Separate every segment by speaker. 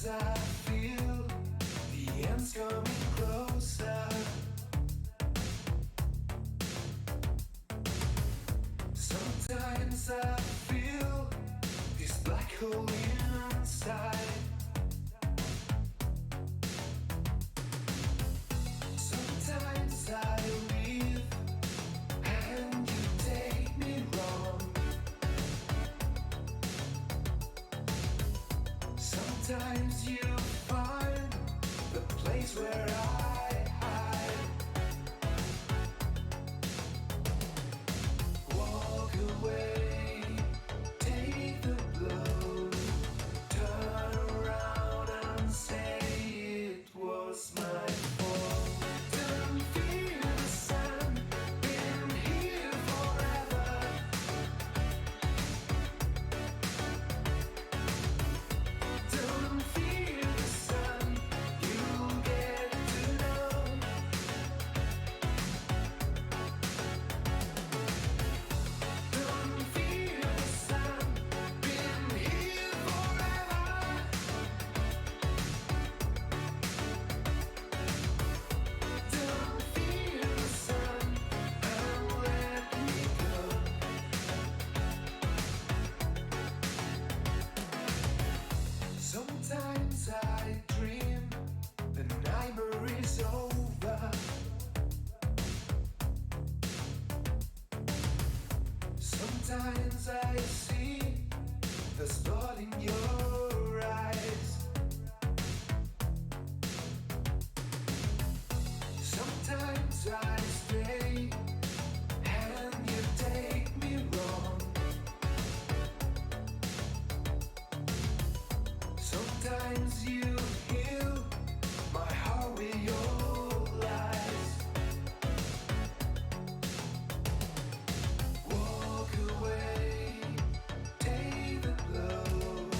Speaker 1: Sometimes I feel the end's coming closer. Sometimes I feel this black hole inside. Sometimes I leave and you take me wrong. Sometimes you find the place where I hide. Walk away, take the blow, turn around and say it was my fault. Don't feel the sun, been here forever. Don't feel the sun, you'll get to know. Don't feel the sun, been here forever. Don't feel the sun, and let me go. Sometimes I dream the nightmare is over. Sometimes I see the spot in your eyes. Sometimes I stay and you take me wrong. Sometimes you heal my heart with your lies. Walk away, take the blow,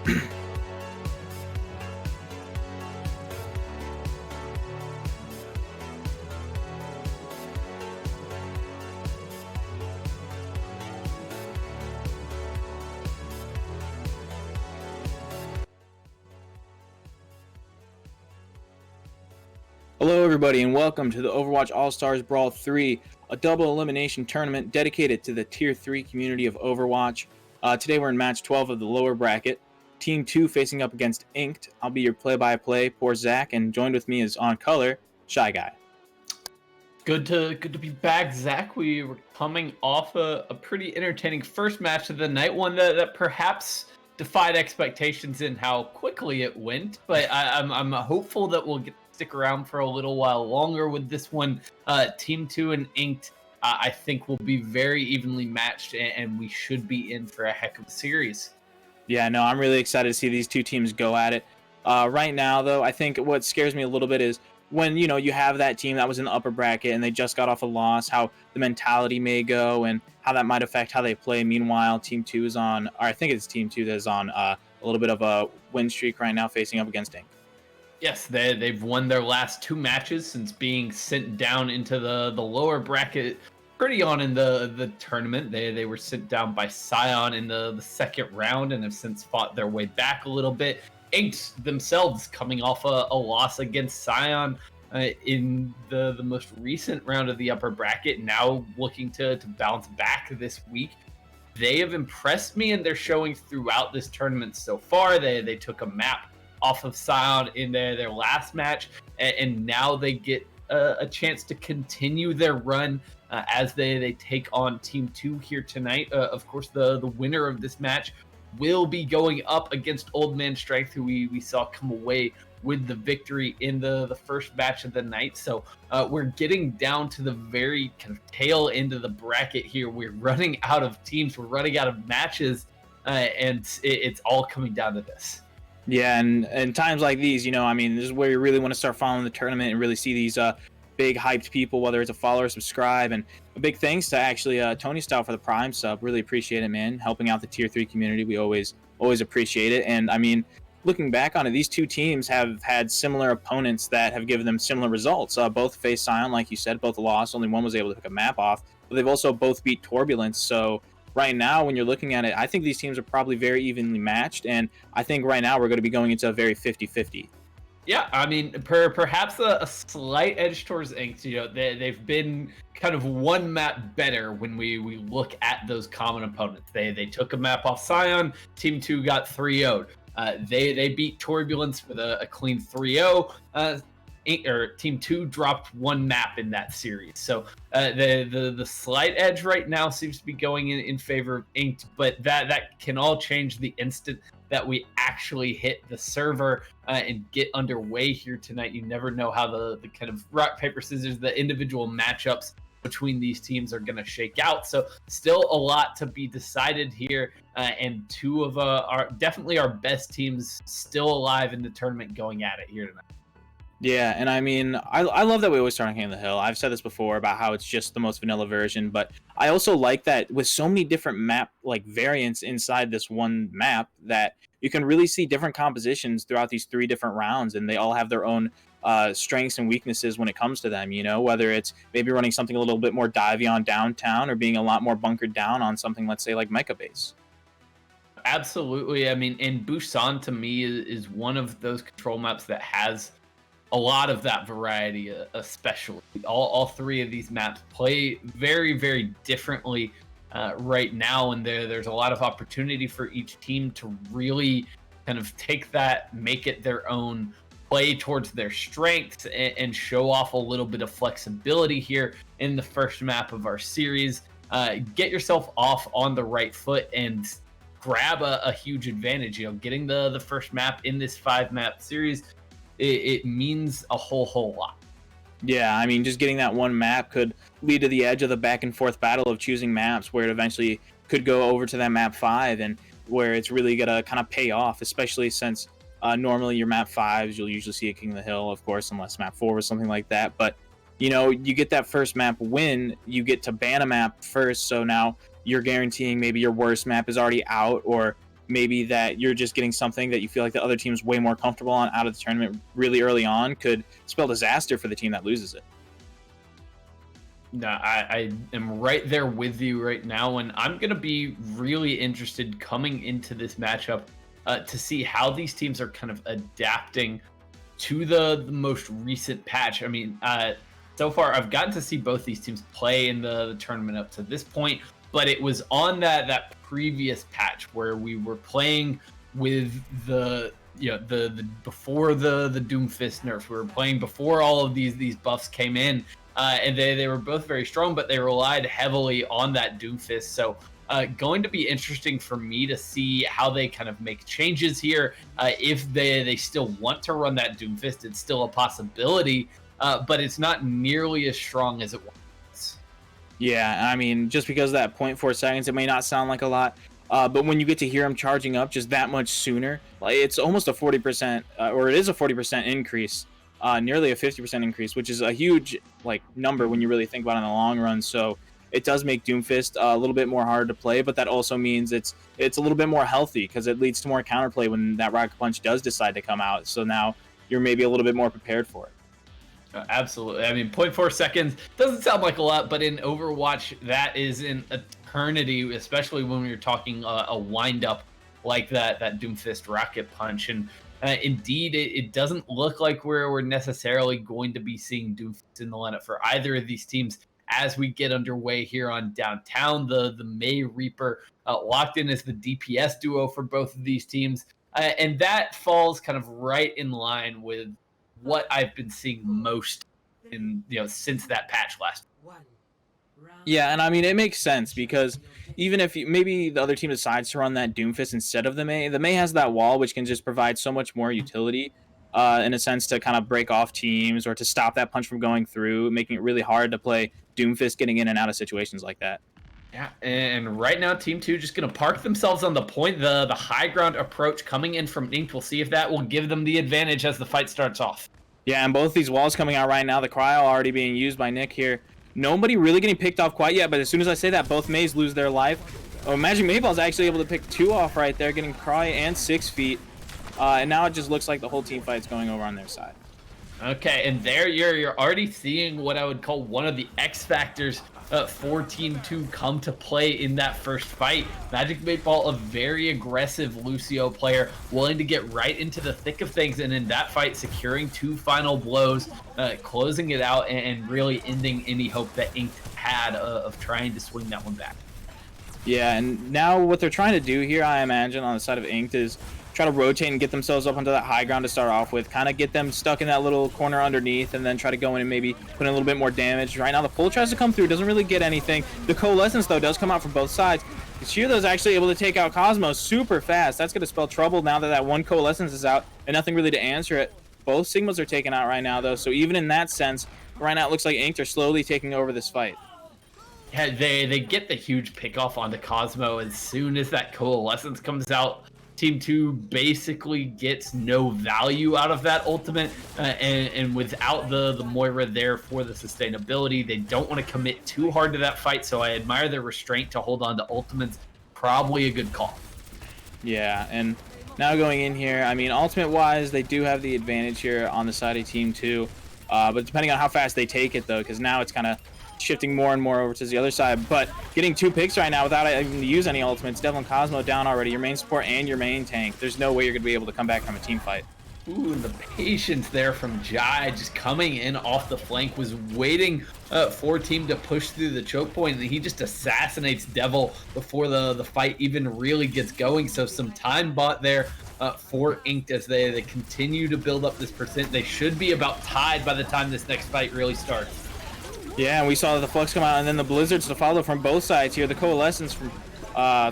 Speaker 2: Hello everybody and welcome to the Overwatch All-Stars Brawl 3, a double elimination tournament dedicated to the Tier 3 community of Overwatch. Today we're in match 12 of the lower bracket. Team 2 facing up against Inked. I'll be your play-by-play, poor Zach, and joined with me is On Color, Shy Guy.
Speaker 3: Good to be back, Zach. We were coming off a pretty entertaining first match of the night, one that perhaps defied expectations in how quickly it went, but I'm hopeful that we'll stick around for a little while longer with this one. Team 2 and Inked, I think, will be very evenly matched, and we should be in for a heck of a series.
Speaker 2: Yeah, no, I'm really excited to see these two teams go at it. Right now, though, I think what scares me a little bit is when, you have that team that was in the upper bracket and they just got off a loss, how the mentality may go and how that might affect how they play. Meanwhile, Team 2 is on, or I think it's Team 2 that is on a little bit of a win streak right now facing up against Ink.
Speaker 3: Yes, they've won their last two matches since being sent down into the lower bracket pretty on in the tournament. They were sent down by Scion in the second round and have since fought their way back a little bit. Inked themselves coming off a loss against Scion in the most recent round of the upper bracket, now looking to bounce back this week. They have impressed me and they're showing throughout this tournament so far. They took a map off of Scion in their last match, and now they get a chance to continue their run as they take on Team 2 here tonight. Of course, the winner of this match will be going up against Old Man Strength, who we saw come away with the victory in the first match of the night. So we're getting down to the very kind of tail end of the bracket here. We're running out of teams, we're running out of matches, and it's all coming down to this.
Speaker 2: Yeah, and times like these, this is where you really want to start following the tournament and really see these big hyped people, whether it's a follow or subscribe. And a big thanks to actually Tony Style for the Prime sub. Really appreciate it, man. Helping out the Tier 3 community. We always appreciate it. And looking back on it, these two teams have had similar opponents that have given them similar results. Both faced Scion, like you said, both lost. Only one was able to pick a map off. But they've also both beat Turbulence. So right now, when you're looking at it, I think these teams are probably very evenly matched, and I think right now we're going to be going into a very 50-50.
Speaker 3: Yeah, perhaps a slight edge towards Inked. They've been kind of one map better when we look at those common opponents. They took a map off Scion. Team 2 got 3-0'd. They beat Turbulence with a clean 3-0. Team 2 dropped one map in that series. So the slight edge right now seems to be going in favor of Inked, but that can all change the instant that we actually hit the server and get underway here tonight. You never know how the kind of rock, paper, scissors, the individual matchups between these teams are going to shake out. So still a lot to be decided here, and two of definitely our best teams still alive in the tournament going at it here tonight.
Speaker 2: Yeah, and I love that we always start on King of the Hill. I've said this before about how it's just the most vanilla version, but I also like that with so many different map variants inside this one map that you can really see different compositions throughout these three different rounds, and they all have their own strengths and weaknesses when it comes to them, whether it's maybe running something a little bit more divey on downtown or being a lot more bunkered down on something, let's say, like Mecha Base.
Speaker 3: Absolutely. And Busan to me is one of those control maps that has a lot of that variety, especially. All three of these maps play very, very differently right now, and there's a lot of opportunity for each team to really kind of take that, make it their own, play towards their strengths, and show off a little bit of flexibility here in the first map of our series. Get yourself off on the right foot and grab a huge advantage. Getting the first map in this 5-map series, it means a whole lot.
Speaker 2: Yeah, just getting that one map could lead to the edge of the back and forth battle of choosing maps, where it eventually could go over to that map 5, and where it's really gonna kind of pay off, especially since normally your map 5s you'll usually see a King of the Hill, of course, unless map 4 or something like that. But you get that first map win, you get to ban a map first, so now you're guaranteeing maybe your worst map is already out, or maybe that you're just getting something that you feel like the other team's way more comfortable on out of the tournament really early on could spell disaster for the team that loses it.
Speaker 3: No, I am right there with you right now, and I'm going to be really interested coming into this matchup to see how these teams are kind of adapting to the most recent patch. I mean, so far I've gotten to see both these teams play in the tournament up to this point, but it was on that previous patch where we were playing with the before the Doomfist nerf. We were playing before all of these buffs came in. And they were both very strong, but they relied heavily on that Doomfist. So going to be interesting for me to see how they kind of make changes here. If they still want to run that Doomfist, it's still a possibility, but it's not nearly as strong as it was.
Speaker 2: Yeah, I mean, just because of that 0.4 seconds, it may not sound like a lot. But when you get to hear him charging up just that much sooner, like it's almost a 40%, or it is a 40% increase. Nearly a 50% increase, which is a huge number when you really think about it in the long run. So it does make Doomfist a little bit more hard to play, but that also means it's a little bit more healthy because it leads to more counterplay when that Rocket Punch does decide to come out. So now you're maybe a little bit more prepared for it.
Speaker 3: Absolutely. I mean, 0.4 seconds doesn't sound like a lot, but in Overwatch, that is an eternity, especially when you're talking a wind-up like that Doomfist Rocket Punch. And indeed, it doesn't look like we're necessarily going to be seeing Doomfist in the lineup for either of these teams as we get underway here on Downtown. The May Reaper locked in as the DPS duo for both of these teams. And that falls kind of right in line with what I've been seeing most in since that patch last.
Speaker 2: Yeah, and I mean, it makes sense because even if maybe the other team decides to run that Doomfist instead of the May has that wall, which can just provide so much more utility in a sense to kind of break off teams or to stop that punch from going through, making it really hard to play Doomfist getting in and out of situations like that.
Speaker 3: Yeah, and right now, Team 2 just going to park themselves on the point. The high ground approach coming in from Inked. We'll see if that will give them the advantage as the fight starts off.
Speaker 2: Yeah, and both these walls coming out right now, the cryo already being used by Nick here. Nobody really getting picked off quite yet, but as soon as I say that, both Mays lose their life. Oh, Magic Mayball's actually able to pick 2 off right there, getting Cry and 6 feet. And now it just looks like the whole team fight's going over on their side.
Speaker 3: Okay, and there you're already seeing what I would call one of the X factors for Team 2 come to play in that first fight. Magic 8-Ball, a very aggressive Lucio player, willing to get right into the thick of things, and in that fight, securing 2 final blows, closing it out, and really ending any hope that Inked had of trying to swing that one back.
Speaker 2: Yeah, and now what they're trying to do here, I imagine, on the side of Inked is try to rotate and get themselves up onto that high ground to start off with, kind of get them stuck in that little corner underneath, and then try to go in and maybe put in a little bit more damage. Right now, the pull tries to come through, doesn't really get anything. The Coalescence, though, does come out from both sides. Shirdo's actually able to take out Cosmo super fast. That's going to spell trouble now that one Coalescence is out, and nothing really to answer it. Both Sigmas are taken out right now, though, so even in that sense, right now it looks like Inked are slowly taking over this fight.
Speaker 3: Yeah, they get the huge pickoff onto Cosmo as soon as that Coalescence comes out. Team 2 basically gets no value out of that ultimate, and without the Moira there for the sustainability, they don't want to commit too hard to that fight, so I admire their restraint to hold on to ultimates. Probably a good call.
Speaker 2: Yeah, and now going in here, I mean, ultimate-wise, they do have the advantage here on the side of Team 2, but depending on how fast they take it, though, because now it's kind of shifting more and more over to the other side, but getting 2 picks right now without having to use any ultimates. Devil and Cosmo down already, your main support and your main tank. There's no way you're going to be able to come back from a team fight.
Speaker 3: Ooh, and the patience there from Jai, just coming in off the flank, was waiting for Team to push through the choke point, and he just assassinates Devil before the fight even really gets going. So some time bought there for Inked as they continue to build up this percent. They should be about tied by the time this next fight really starts.
Speaker 2: Yeah, and we saw the Flux come out, and then the Blizzards to follow from both sides here. The Coalescence from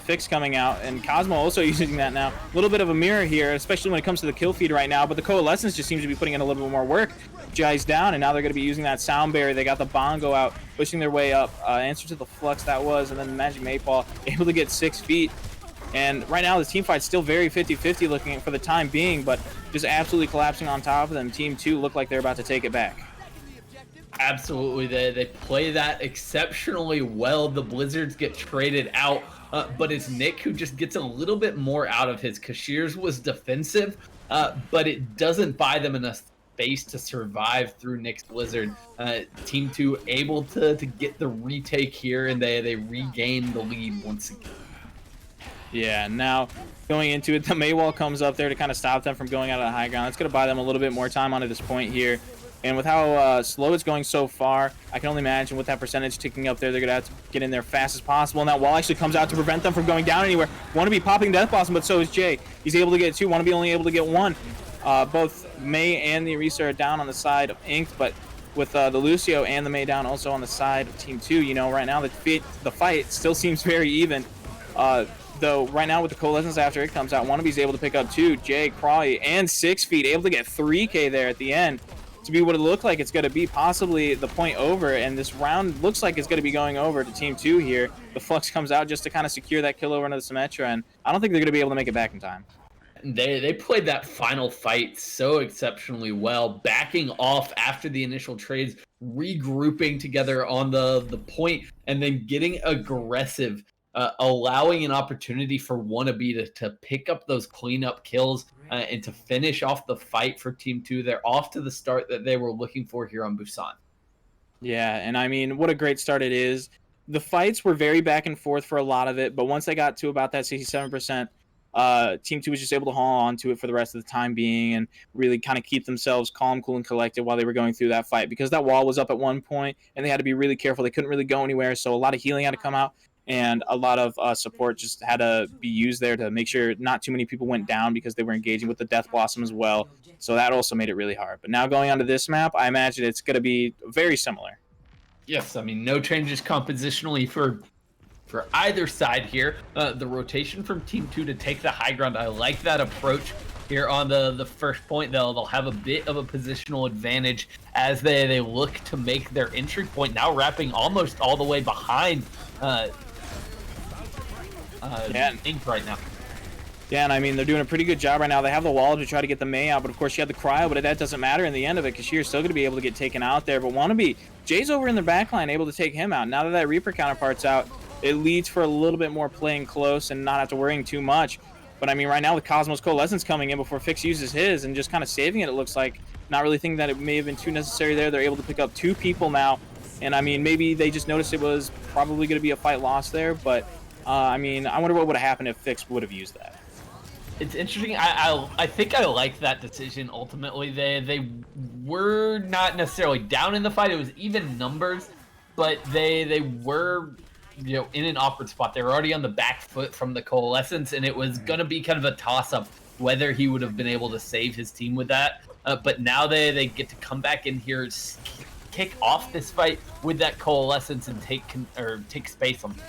Speaker 2: Fix coming out, and Cosmo also using that now. A little bit of a mirror here, especially when it comes to the kill feed right now, but the Coalescence just seems to be putting in a little bit more work. Jai's down, and now they're going to be using that Sound Barrier. They got the Bongo out, pushing their way up. Answer to the Flux that was, and then the Magic 8-Ball able to get 6 feet. And right now, the team fight's still very 50-50 looking for the time being, but just absolutely collapsing on top of them. Team 2 look like they're about to take it back.
Speaker 3: Absolutely, they play that exceptionally well. The Blizzards get traded out, but it's Nick who just gets a little bit more out of his. Cashiers was defensive, but it doesn't buy them enough space to survive through Nick's Blizzard. Team 2 able to get the retake here, and they regain the lead once again.
Speaker 2: Yeah, now going into it, the Maywall comes up there to kind of stop them from going out of the high ground. It's going to buy them a little bit more time onto this point here. And with how slow it's going so far, I can only imagine with that percentage ticking up there, they're going to have to get in there fast as possible. And that wall actually comes out to prevent them from going down anywhere. Wannabe popping Death Blossom, but so is Jay. He's able to get two. Wannabe only able to get one. Both May and the Orisa are down on the side of Inked, but with the Lucio and the May down also on the side of Team 2, you know, right now the fight still seems very even. Though right now with the Coalescence after it comes out, Wannabe's able to pick up 2, Jay, Crawley, and 6 feet, able to get 3K there at the end to be what it looked like it's going to be, possibly the point over, and this round looks like it's going to be going over to Team 2 here. The Flux comes out just to kind of secure that kill over into the Symmetra, and I don't think they're going to be able to make it back in time.
Speaker 3: They played that final fight so exceptionally well, backing off after the initial trades, regrouping together on the point, and then getting aggressive, allowing an opportunity for Wannabe to pick up those cleanup kills and to finish off the fight for Team 2. They're off to the start that they were looking for here on Busan.
Speaker 2: Yeah, and I mean, what a great start it is. The fights were very back and forth for a lot of it, but once they got to about that 67%, Team 2 was just able to hold on to it for the rest of the time being and really kind of keep themselves calm, cool, and collected while they were going through that fight, because that wall was up at one point and they had to be really careful. They couldn't really go anywhere, so a lot of healing had to come out, and a lot of support just had to be used there to make sure not too many people went down because they were engaging with the Death Blossom as well. So that also made it really hard. But now going on to this map, I imagine it's going to be very similar.
Speaker 3: Yes, I mean, no changes compositionally for either side here. The rotation from Team 2 to take the high ground, I like that approach here on the first point. They'll have a bit of a positional advantage as they look to make their entry point, now wrapping almost all the way behind Ink right now.
Speaker 2: Yeah, and I mean, they're doing a pretty good job right now. They have the wall to try to get the May out, but of course you have the cryo, but that doesn't matter in the end of it because Shear's still going to be able to get taken out there. But Wannabe, Jay's over in the backline, able to take him out. Now that Reaper counterpart's out, it leads for a little bit more playing close and not have to worrying too much. But I mean, right now with Cosmos Coalescence coming in before Fix uses his and just kind of saving it looks like, not really thinking that it may have been too necessary there. They're able to pick up 2 people now. And I mean, maybe they just noticed it was probably going to be a fight lost there, but I mean, I wonder what would have happened if Fix would have used that.
Speaker 3: It's interesting. I think I like that decision. Ultimately, they were not necessarily down in the fight. It was even numbers, but they were, you know, in an awkward spot. They were already on the back foot from the Coalescence, and it was gonna be kind of a toss-up whether he would have been able to save his team with that. But now they get to come back in here, kick off this fight with that Coalescence, and take space on them.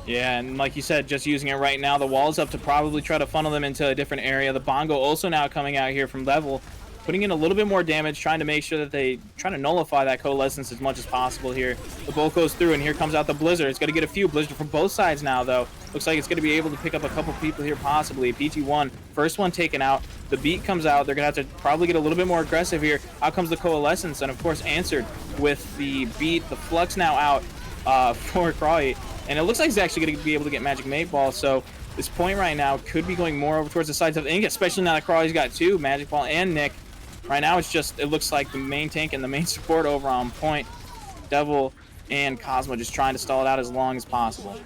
Speaker 2: Yeah, and like you said, just using it right now, the wall's up to probably try to funnel them into a different area. The Bongo also now coming out here from level, putting in a little bit more damage, trying to make sure that they try to nullify that Coalescence as much as possible here. The Bolt goes through, and here comes out the Blizzard. It's going to get a few Blizzard from both sides now, though. Looks like it's going to be able to pick up a couple people here, possibly. PG1, first one taken out. The Beat comes out. They're going to have to probably get a little bit more aggressive here. Out comes the Coalescence, and of course answered with the Beat. The Flux now out for Crawley. And it looks like he's actually going to be able to get Magic 8 Ball, so this point right now could be going more over towards the sides of Ink, especially now that Crawley's got 2, Magic Ball and Nick. Right now it's just, it looks like the main tank and the main support over on point. Devil and Cosmo just trying to stall it out as long as possible.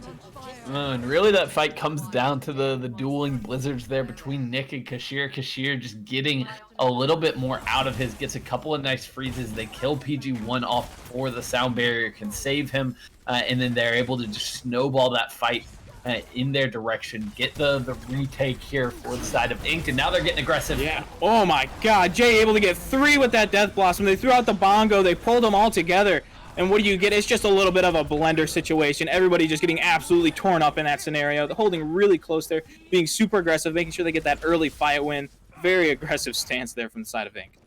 Speaker 3: And really that fight comes down to the dueling Blizzards there between Nick and Kashir. Kashir just getting a little bit more out of his, gets a couple of nice freezes. They kill PG1 off before the sound barrier can save him. And then they're able to just snowball that fight in their direction, get the retake here for the side of Ink, and now they're getting aggressive.
Speaker 2: Yeah. Oh my god, Jay able to get 3 with that Death Blossom. They threw out the Bongo, they pulled them all together. And what do you get? It's just a little bit of a blender situation. Everybody just getting absolutely torn up in that scenario. They're holding really close there, being super aggressive, making sure they get that early fight win. Very aggressive stance there from the side of Ink.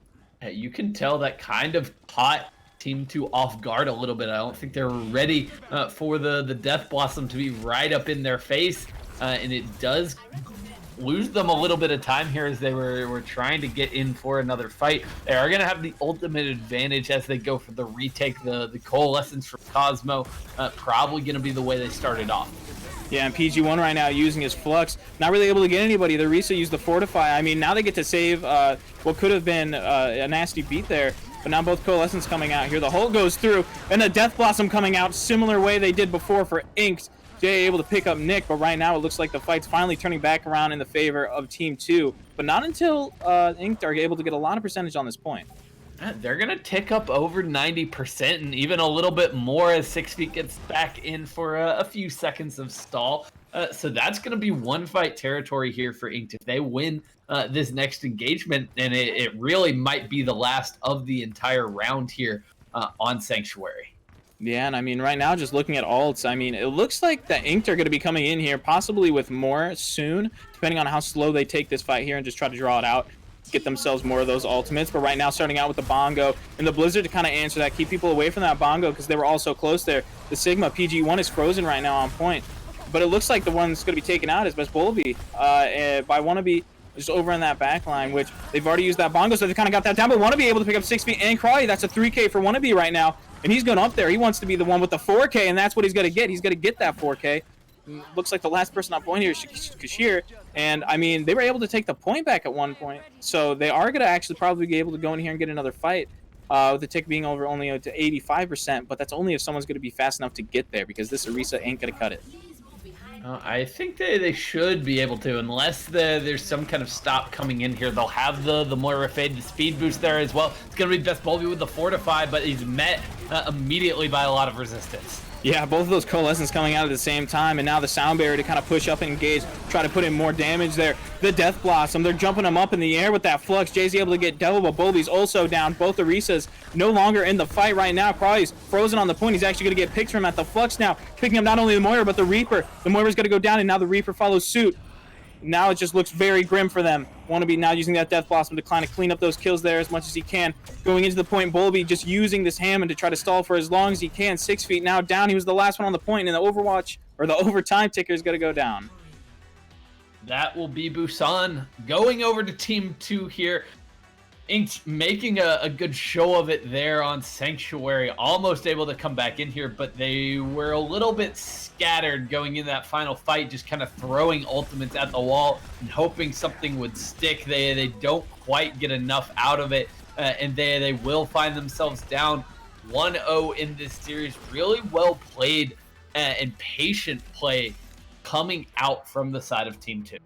Speaker 3: You can tell that kind of caught Team 2 off guard a little bit. I don't think they were ready for the Death Blossom to be right up in their face. And it does lose them a little bit of time here as they were trying to get in for another fight. They are going to have the ultimate advantage as they go for the retake. The Coalescence from Cosmo, probably going to be the way they started off.
Speaker 2: Yeah, and PG1 right now using his Flux, not really able to get anybody. The Risa used the Fortify. I mean, now they get to save what could have been a nasty beat there. But now both Coalescence coming out here. The Hulk goes through, and the Death Blossom coming out similar way they did before for Inked. Jay able to pick up Nick, but right now it looks like the fight's finally turning back around in the favor of Team 2. But not until Inked are able to get a lot of percentage on this point.
Speaker 3: They're going to tick up over 90% and even a little bit more as 6 Feet gets back in for a few seconds of stall. So that's going to be one fight territory here for Inked. If they win this next engagement, and it really might be the last of the entire round here on Sanctuary.
Speaker 2: Yeah, and I mean, right now, just looking at alts, I mean, it looks like the Inked are going to be coming in here, possibly with more soon, depending on how slow they take this fight here and just try to draw it out, get themselves more of those ultimates. But right now, starting out with the Bongo and the Blizzard to kind of answer that, keep people away from that Bongo because they were all so close there. The Sigma PG1 is frozen right now on point, but it looks like the one that's going to be taken out is Best Bulby by Wannabe. Just over in that back line, which they've already used that Bongo, so they kind of got that down, but Wannabe able to pick up 6 feet and Crawley. That's a 3K for Wannabe right now, and he's going up there. He wants to be the one with the 4K, and that's what he's going to get. He's going to get that 4K. Looks like the last person on point here is Kashir, and I mean, they were able to take the point back at one point, so they are going to actually probably be able to go in here and get another fight, with the tick being over only to 85%, but that's only if someone's going to be fast enough to get there, because this Orisa ain't going to cut it.
Speaker 3: I think they should be able to, unless there's some kind of stop coming in here. They'll have the Moira Fade, the speed boost there as well. It's going to be Best Bulby with the Fortify, but he's met immediately by a lot of resistance.
Speaker 2: Yeah, both of those Coalescence coming out at the same time, and now the Sound Barrier to kind of push up and engage, try to put in more damage there. The Death Blossom, they're jumping him up in the air with that Flux. Jay's able to get Devil, but Bulby's also down. Both the Risas no longer in the fight right now. Crawley's frozen on the point. He's actually going to get picked from at the Flux now, picking up not only the Moira, but the Reaper. The Moira's going to go down, and now the Reaper follows suit. Now it just looks very grim for them. Wannabe now using that Death Blossom to kind of clean up those kills there as much as he can. Going into the point, Bulby just using this Hammond to try to stall for as long as he can. 6 feet now down. He was the last one on the point, and the Overwatch, or the overtime ticker is going to go down.
Speaker 3: That will be Busan going over to Team 2 here. Inked making a good show of it there on Sanctuary, almost able to come back in here, but they were a little bit scattered going in that final fight, just kind of throwing ultimates at the wall and hoping something would stick. They don't quite get enough out of it, and they will find themselves down 1-0 in this series. Really well played and patient play coming out from the side of Team 2.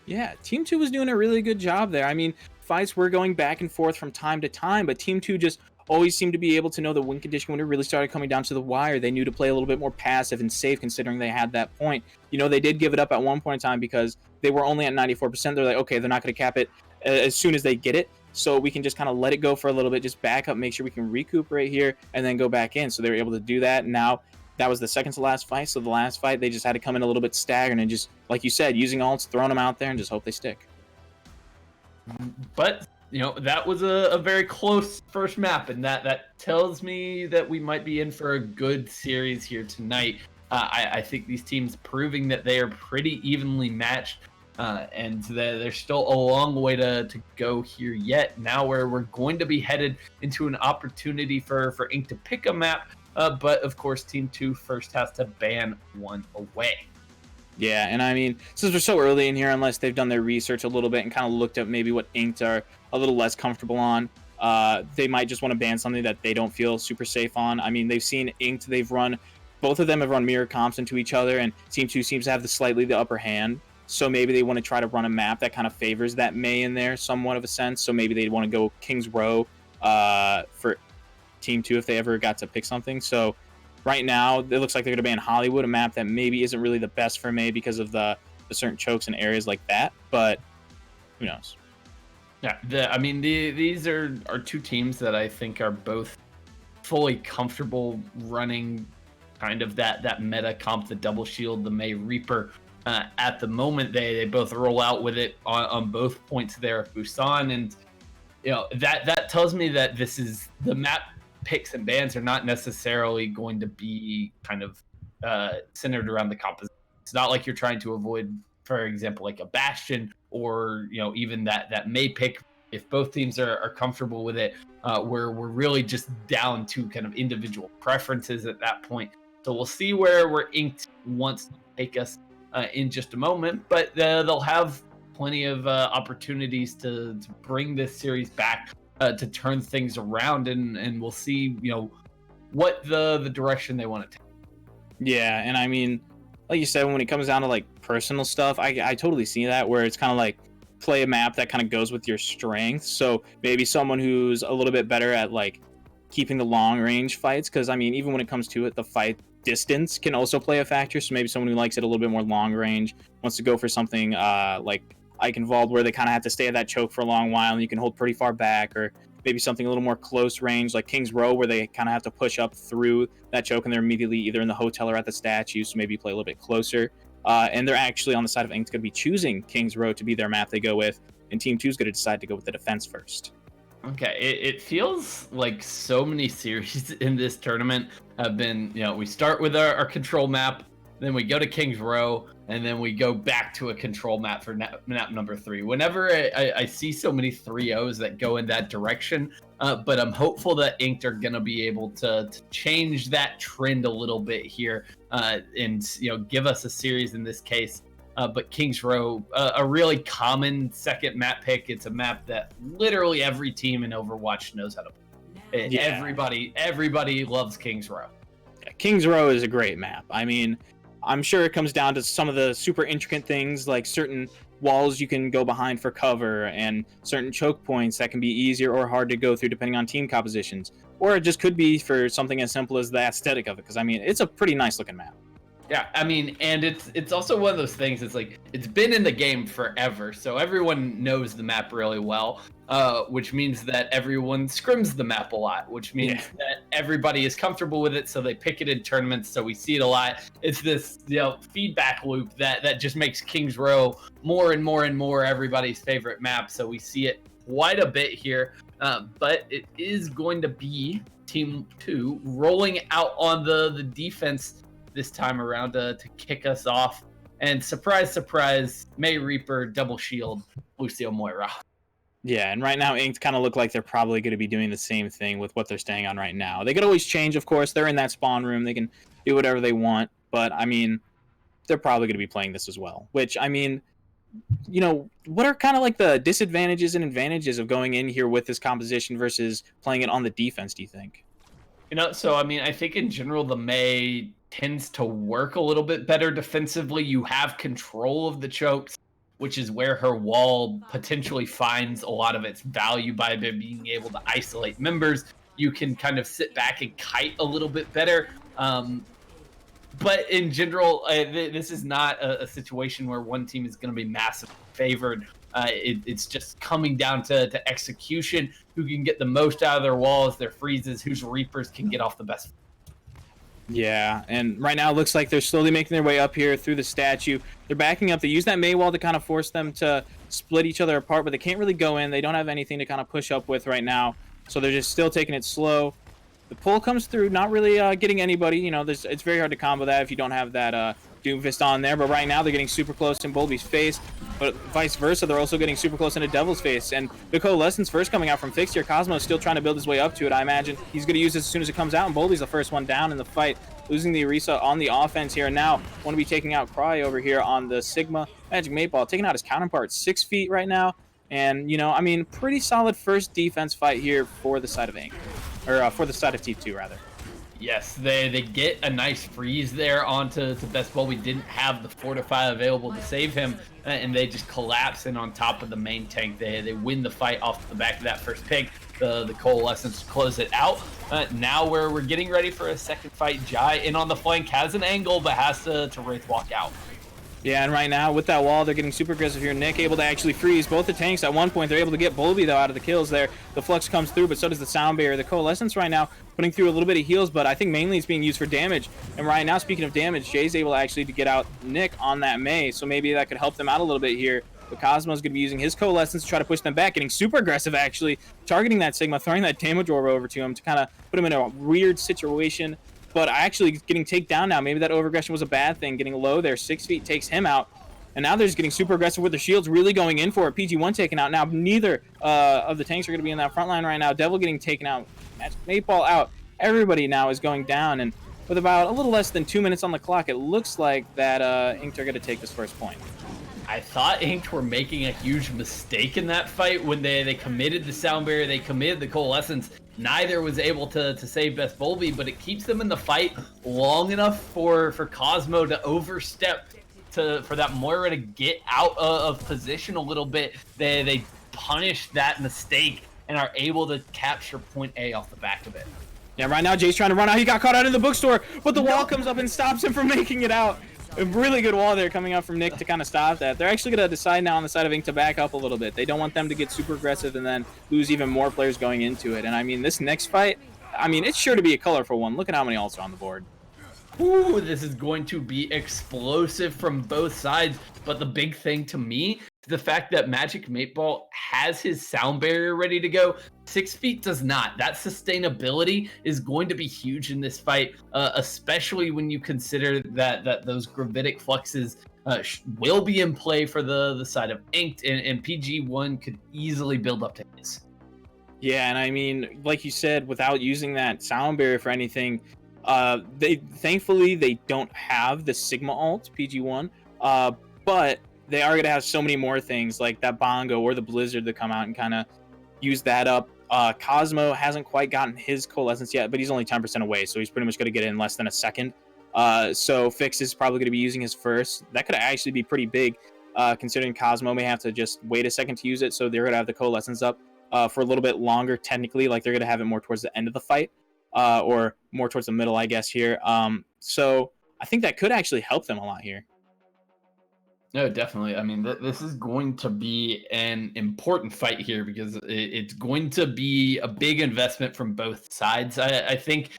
Speaker 2: Yeah, Team 2 was doing a really good job there. I mean, fights were going back and forth from time to time, but Team 2 just always seemed to be able to know the win condition when it really started coming down to the wire. They knew to play a little bit more passive and safe considering they had that point. You know, they did give it up at one point in time because they were only at 94%. They're like, okay, they're not going to cap it as soon as they get it, so we can just kind of let it go for a little bit, just back up, make sure we can recuperate here, and then go back in. So they were able to do that. Now, that was the second to last fight, so the last fight, they just had to come in a little bit staggered and just, like you said, using ults, throwing them out there, and just hope they stick.
Speaker 3: But, you know, that was a very close first map, and that tells me that we might be in for a good series here tonight. I think these teams proving that they are pretty evenly matched, and there's still a long way to go here yet. Now we're going to be headed into an opportunity for Ink to pick a map, but of course Team 2 first has to ban one away.
Speaker 2: Yeah, and I mean, since we're so early in here, unless they've done their research a little bit and kind of looked at maybe what Inked are a little less comfortable on, they might just want to ban something that they don't feel super safe on. I mean, they've seen Inked, both of them have run mirror comps into each other, and Team 2 seems to have the upper hand. So maybe they want to try to run a map that kind of favors that May in there, somewhat of a sense. So maybe they'd want to go King's Row for Team 2 if they ever got to pick something. So right now, it looks like they're going to ban Hollywood, a map that maybe isn't really the best for May because of the certain chokes and areas like that. But who knows?
Speaker 3: Yeah, I mean, these are two teams that I think are both fully comfortable running kind of that meta comp, the double shield, the May Reaper. At the moment, they both roll out with it on both points there of Busan, and you know that tells me that this is the map picks and bans are not necessarily going to be kind of centered around the composition. It's not like you're trying to avoid for example, like a Bastion or even that May pick. If both teams are comfortable with it, we're really just down to kind of individual preferences at that point. So we'll see where Inked wants to take us in just a moment, but they'll have plenty of opportunities to bring this series back, to turn things around, and we'll see what the direction they want to take.
Speaker 2: Yeah, and I mean, like you said, when it comes down to like personal stuff, I totally see that, where it's kind of like play a map that kind of goes with your strengths. So maybe someone who's a little bit better at like keeping the long range fights, because I mean, even when it comes to it, the fight distance can also play a factor. So maybe someone who likes it a little bit more long range wants to go for something like Eichenwald, where they kind of have to stay at that choke for a long while and you can hold pretty far back, or maybe something a little more close range like King's Row, where they kind of have to push up through that choke and they're immediately either in the hotel or at the statue, so maybe play a little bit closer. And they're actually on the side of Inked going to be choosing King's Row to be their map they go with, and Team 2 is going to decide to go with the defense first.
Speaker 3: Okay, it feels like so many series in this tournament have been, we start with our control map, then we go to King's Row, and then we go back to a control map for map number 3. Whenever I see so many 3-0s that go in that direction, but I'm hopeful that Inked are going to be able to change that trend a little bit here, and give us a series in this case. But King's Row, a really common second map pick. It's a map that literally every team in Overwatch knows how to play. Yeah. Everybody loves King's Row.
Speaker 2: Yeah, King's Row is a great map. I mean, I'm sure it comes down to some of the super intricate things, like certain walls you can go behind for cover and certain choke points that can be easier or hard to go through depending on team compositions. Or it just could be for something as simple as the aesthetic of it, because I mean, it's a pretty nice looking map.
Speaker 3: Yeah, I mean, and it's also one of those things. It's like it's been in the game forever, so everyone knows the map really well, which means that everyone scrims the map a lot, which means that everybody is comfortable with it, so they pick it in tournaments. So we see it a lot. It's this feedback loop that just makes King's Row more and more and more everybody's favorite map. So we see it quite a bit here, but it is going to be Team 2 rolling out on the defense this time around to kick us off. And surprise, surprise, May Reaper, double shield, Lucio Moira.
Speaker 2: Yeah, and right now Inked kind of look like they're probably going to be doing the same thing with what they're staying on right now. They could always change, of course. They're in that spawn room. They can do whatever they want. But, I mean, they're probably going to be playing this as well. Which, I mean, what are kind of like the disadvantages and advantages of going in here with this composition versus playing it on the defense, do you think?
Speaker 3: So, I mean, I think in general, the May tends to work a little bit better defensively. You have control of the chokes, which is where her wall potentially finds a lot of its value by being able to isolate members. You can kind of sit back and kite a little bit better. But in general, this is not a situation where one team is going to be massively favored. It's just coming down to execution, who can get the most out of their walls, their freezes, whose Reapers can get off the best.
Speaker 2: Yeah, and right now it looks like they're slowly making their way up here through the statue. They're backing up. They use that May wall to kind of force them to split each other apart, but they can't really go in. They don't have anything to kind of push up with right now, so they're just still taking it slow. The pull comes through, not really getting anybody. It's very hard to combo that if you don't have that Doomfist on there, but right now they're getting super close in Bolby's face, but vice versa, they're also getting super close into Devil's face. And the Coalescence first coming out from Fixed here. Cosmo is still trying to build his way up to it. I imagine he's going to use this as soon as it comes out, and Bolby's the first one down in the fight, losing the Orisa on the offense here. And now want to be taking out Cry over here on the Sigma. Magic 8-Ball taking out his counterpart 6 feet right now. And, I mean, pretty solid first defense fight here for the side of Ink, or for the side of T2, rather.
Speaker 3: Yes, they get a nice freeze there onto Best Ball. We didn't have the Fortify available to save him, and they just collapse in on top of the main tank. They win the fight off the back of that first pick. The Coalescence close it out. Now we're getting ready for a second fight. Jai in on the flank, has an angle, but has to Wraith walk out.
Speaker 2: Yeah, and right now with that wall, they're getting super aggressive here. Nick able to actually freeze both the tanks. At one point, they're able to get Bolby, though, out of the kills there. The Flux comes through, but so does the Sound Barrier. The Coalescence right now putting through a little bit of heals, but I think mainly it's being used for damage. And right now, speaking of damage, Jay's able actually to get out Nick on that May, so maybe that could help them out a little bit here. But Cosmo's going to be using his Coalescence to try to push them back, getting super aggressive, actually, targeting that Sigma, throwing that damage orb over to him to kind of put him in a weird situation. But actually getting taken down now. Maybe that overaggression was a bad thing. Getting low there, 6 feet takes him out. And now they're just getting super aggressive with their shields, really going in for it. PG1 taken out. Now neither of the tanks are going to be in that front line right now. Devil getting taken out. Magic 8-Ball out. Everybody now is going down. And with about a little less than 2 minutes on the clock, it looks like that Inked are going to take this first point.
Speaker 3: I thought Inked were making a huge mistake in that fight when they committed the Sound Barrier, they committed the Coalescence. Neither was able to save Beth Bulby, but it keeps them in the fight long enough for Cosmo to overstep for that Moira to get out of position a little bit. They punish that mistake and are able to capture point A off the back of it.
Speaker 2: Yeah, right now Jay's trying to run out. He got caught out in the bookstore, but the wall comes up and stops him from making it out. A really good wall there coming out from Nick to kind of stop that. They're actually going to decide now on the side of Ink to back up a little bit. They don't want them to get super aggressive and then lose even more players going into it. And I mean, this next fight, I mean, it's sure to be a colorful one. Look at how many ults are on the board.
Speaker 3: Ooh, this is going to be explosive from both sides. But the big thing to me is the fact that Magic 8-Ball has his Sound Barrier ready to go. 6 feet does not. That sustainability is going to be huge in this fight, especially when you consider that those gravitic fluxes will be in play for the side of Inked, and PG1 could easily build up to his.
Speaker 2: Yeah, and I mean, like you said, without using that Sound Barrier for anything, thankfully they don't have the Sigma ult, PG1, but they are going to have so many more things like that Bongo or the Blizzard to come out and kind of use that up. Cosmo hasn't quite gotten his Coalescence yet, but he's only 10% away, so he's pretty much going to get it in less than a second. So Fix is probably going to be using his first. That could actually be pretty big, considering Cosmo may have to just wait a second to use it, so they're going to have the Coalescence up for a little bit longer, technically. Like, they're going to have it more towards the end of the fight, or more towards the middle, I guess, here. So I think that could actually help them a lot here.
Speaker 3: No, definitely. I mean, this is going to be an important fight here because it's going to be a big investment from both sides, I think.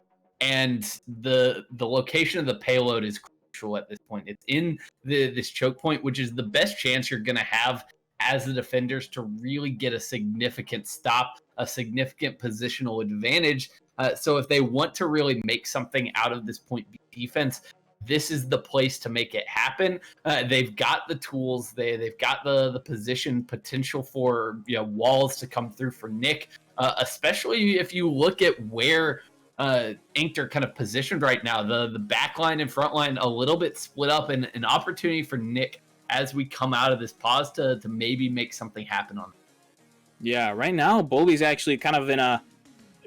Speaker 3: And the location of the payload is crucial at this point. It's in this choke point, which is the best chance you're going to have as the defenders to really get a significant stop, a significant positional advantage. So if they want to really make something out of this point B defense, this is the place to make it happen. They've got the tools. They've got the position potential for walls to come through for Nick, especially if you look at where Inked are kind of positioned right now. The back line and front line a little bit split up, and an opportunity for Nick as we come out of this pause to maybe make something happen on it.
Speaker 2: Yeah, right now Bulby's actually kind of in a,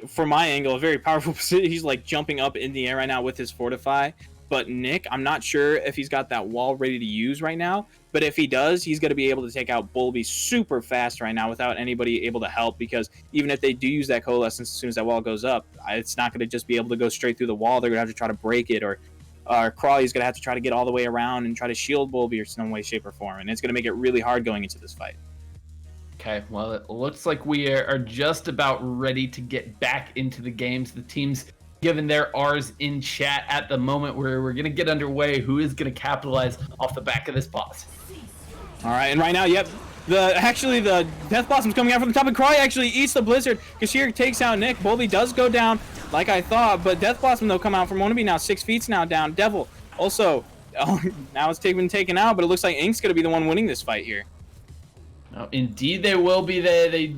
Speaker 2: from my angle, a very powerful position. He's like jumping up in the air right now with his Fortify. But Nick, I'm not sure if he's got that wall ready to use right now. But if he does, he's going to be able to take out Bulby super fast right now without anybody able to help. Because even if they do use that Coalescence as soon as that wall goes up, it's not going to just be able to go straight through the wall. They're going to have to try to break it. Or Crawley's going to have to try to get all the way around and try to shield Bulby or some way, shape, or form. And it's going to make it really hard going into this fight.
Speaker 3: Okay, well, it looks like we are just about ready to get back into the games. The teams given their R's in chat at the moment where we're going to get underway. Who is going to capitalize off the back of this pause?
Speaker 2: All right, and right now, yep, the Death Blossom's coming out from the top, and Crawley actually eats the Blizzard. Kashir takes out Nick. Bulby does go down like I thought, but Death Blossom, though, come out from Wannabe now. 6 feet now down. Devil also, now it's been taken out, but it looks like Ink's going to be the one winning this fight here.
Speaker 3: Indeed, they will be. They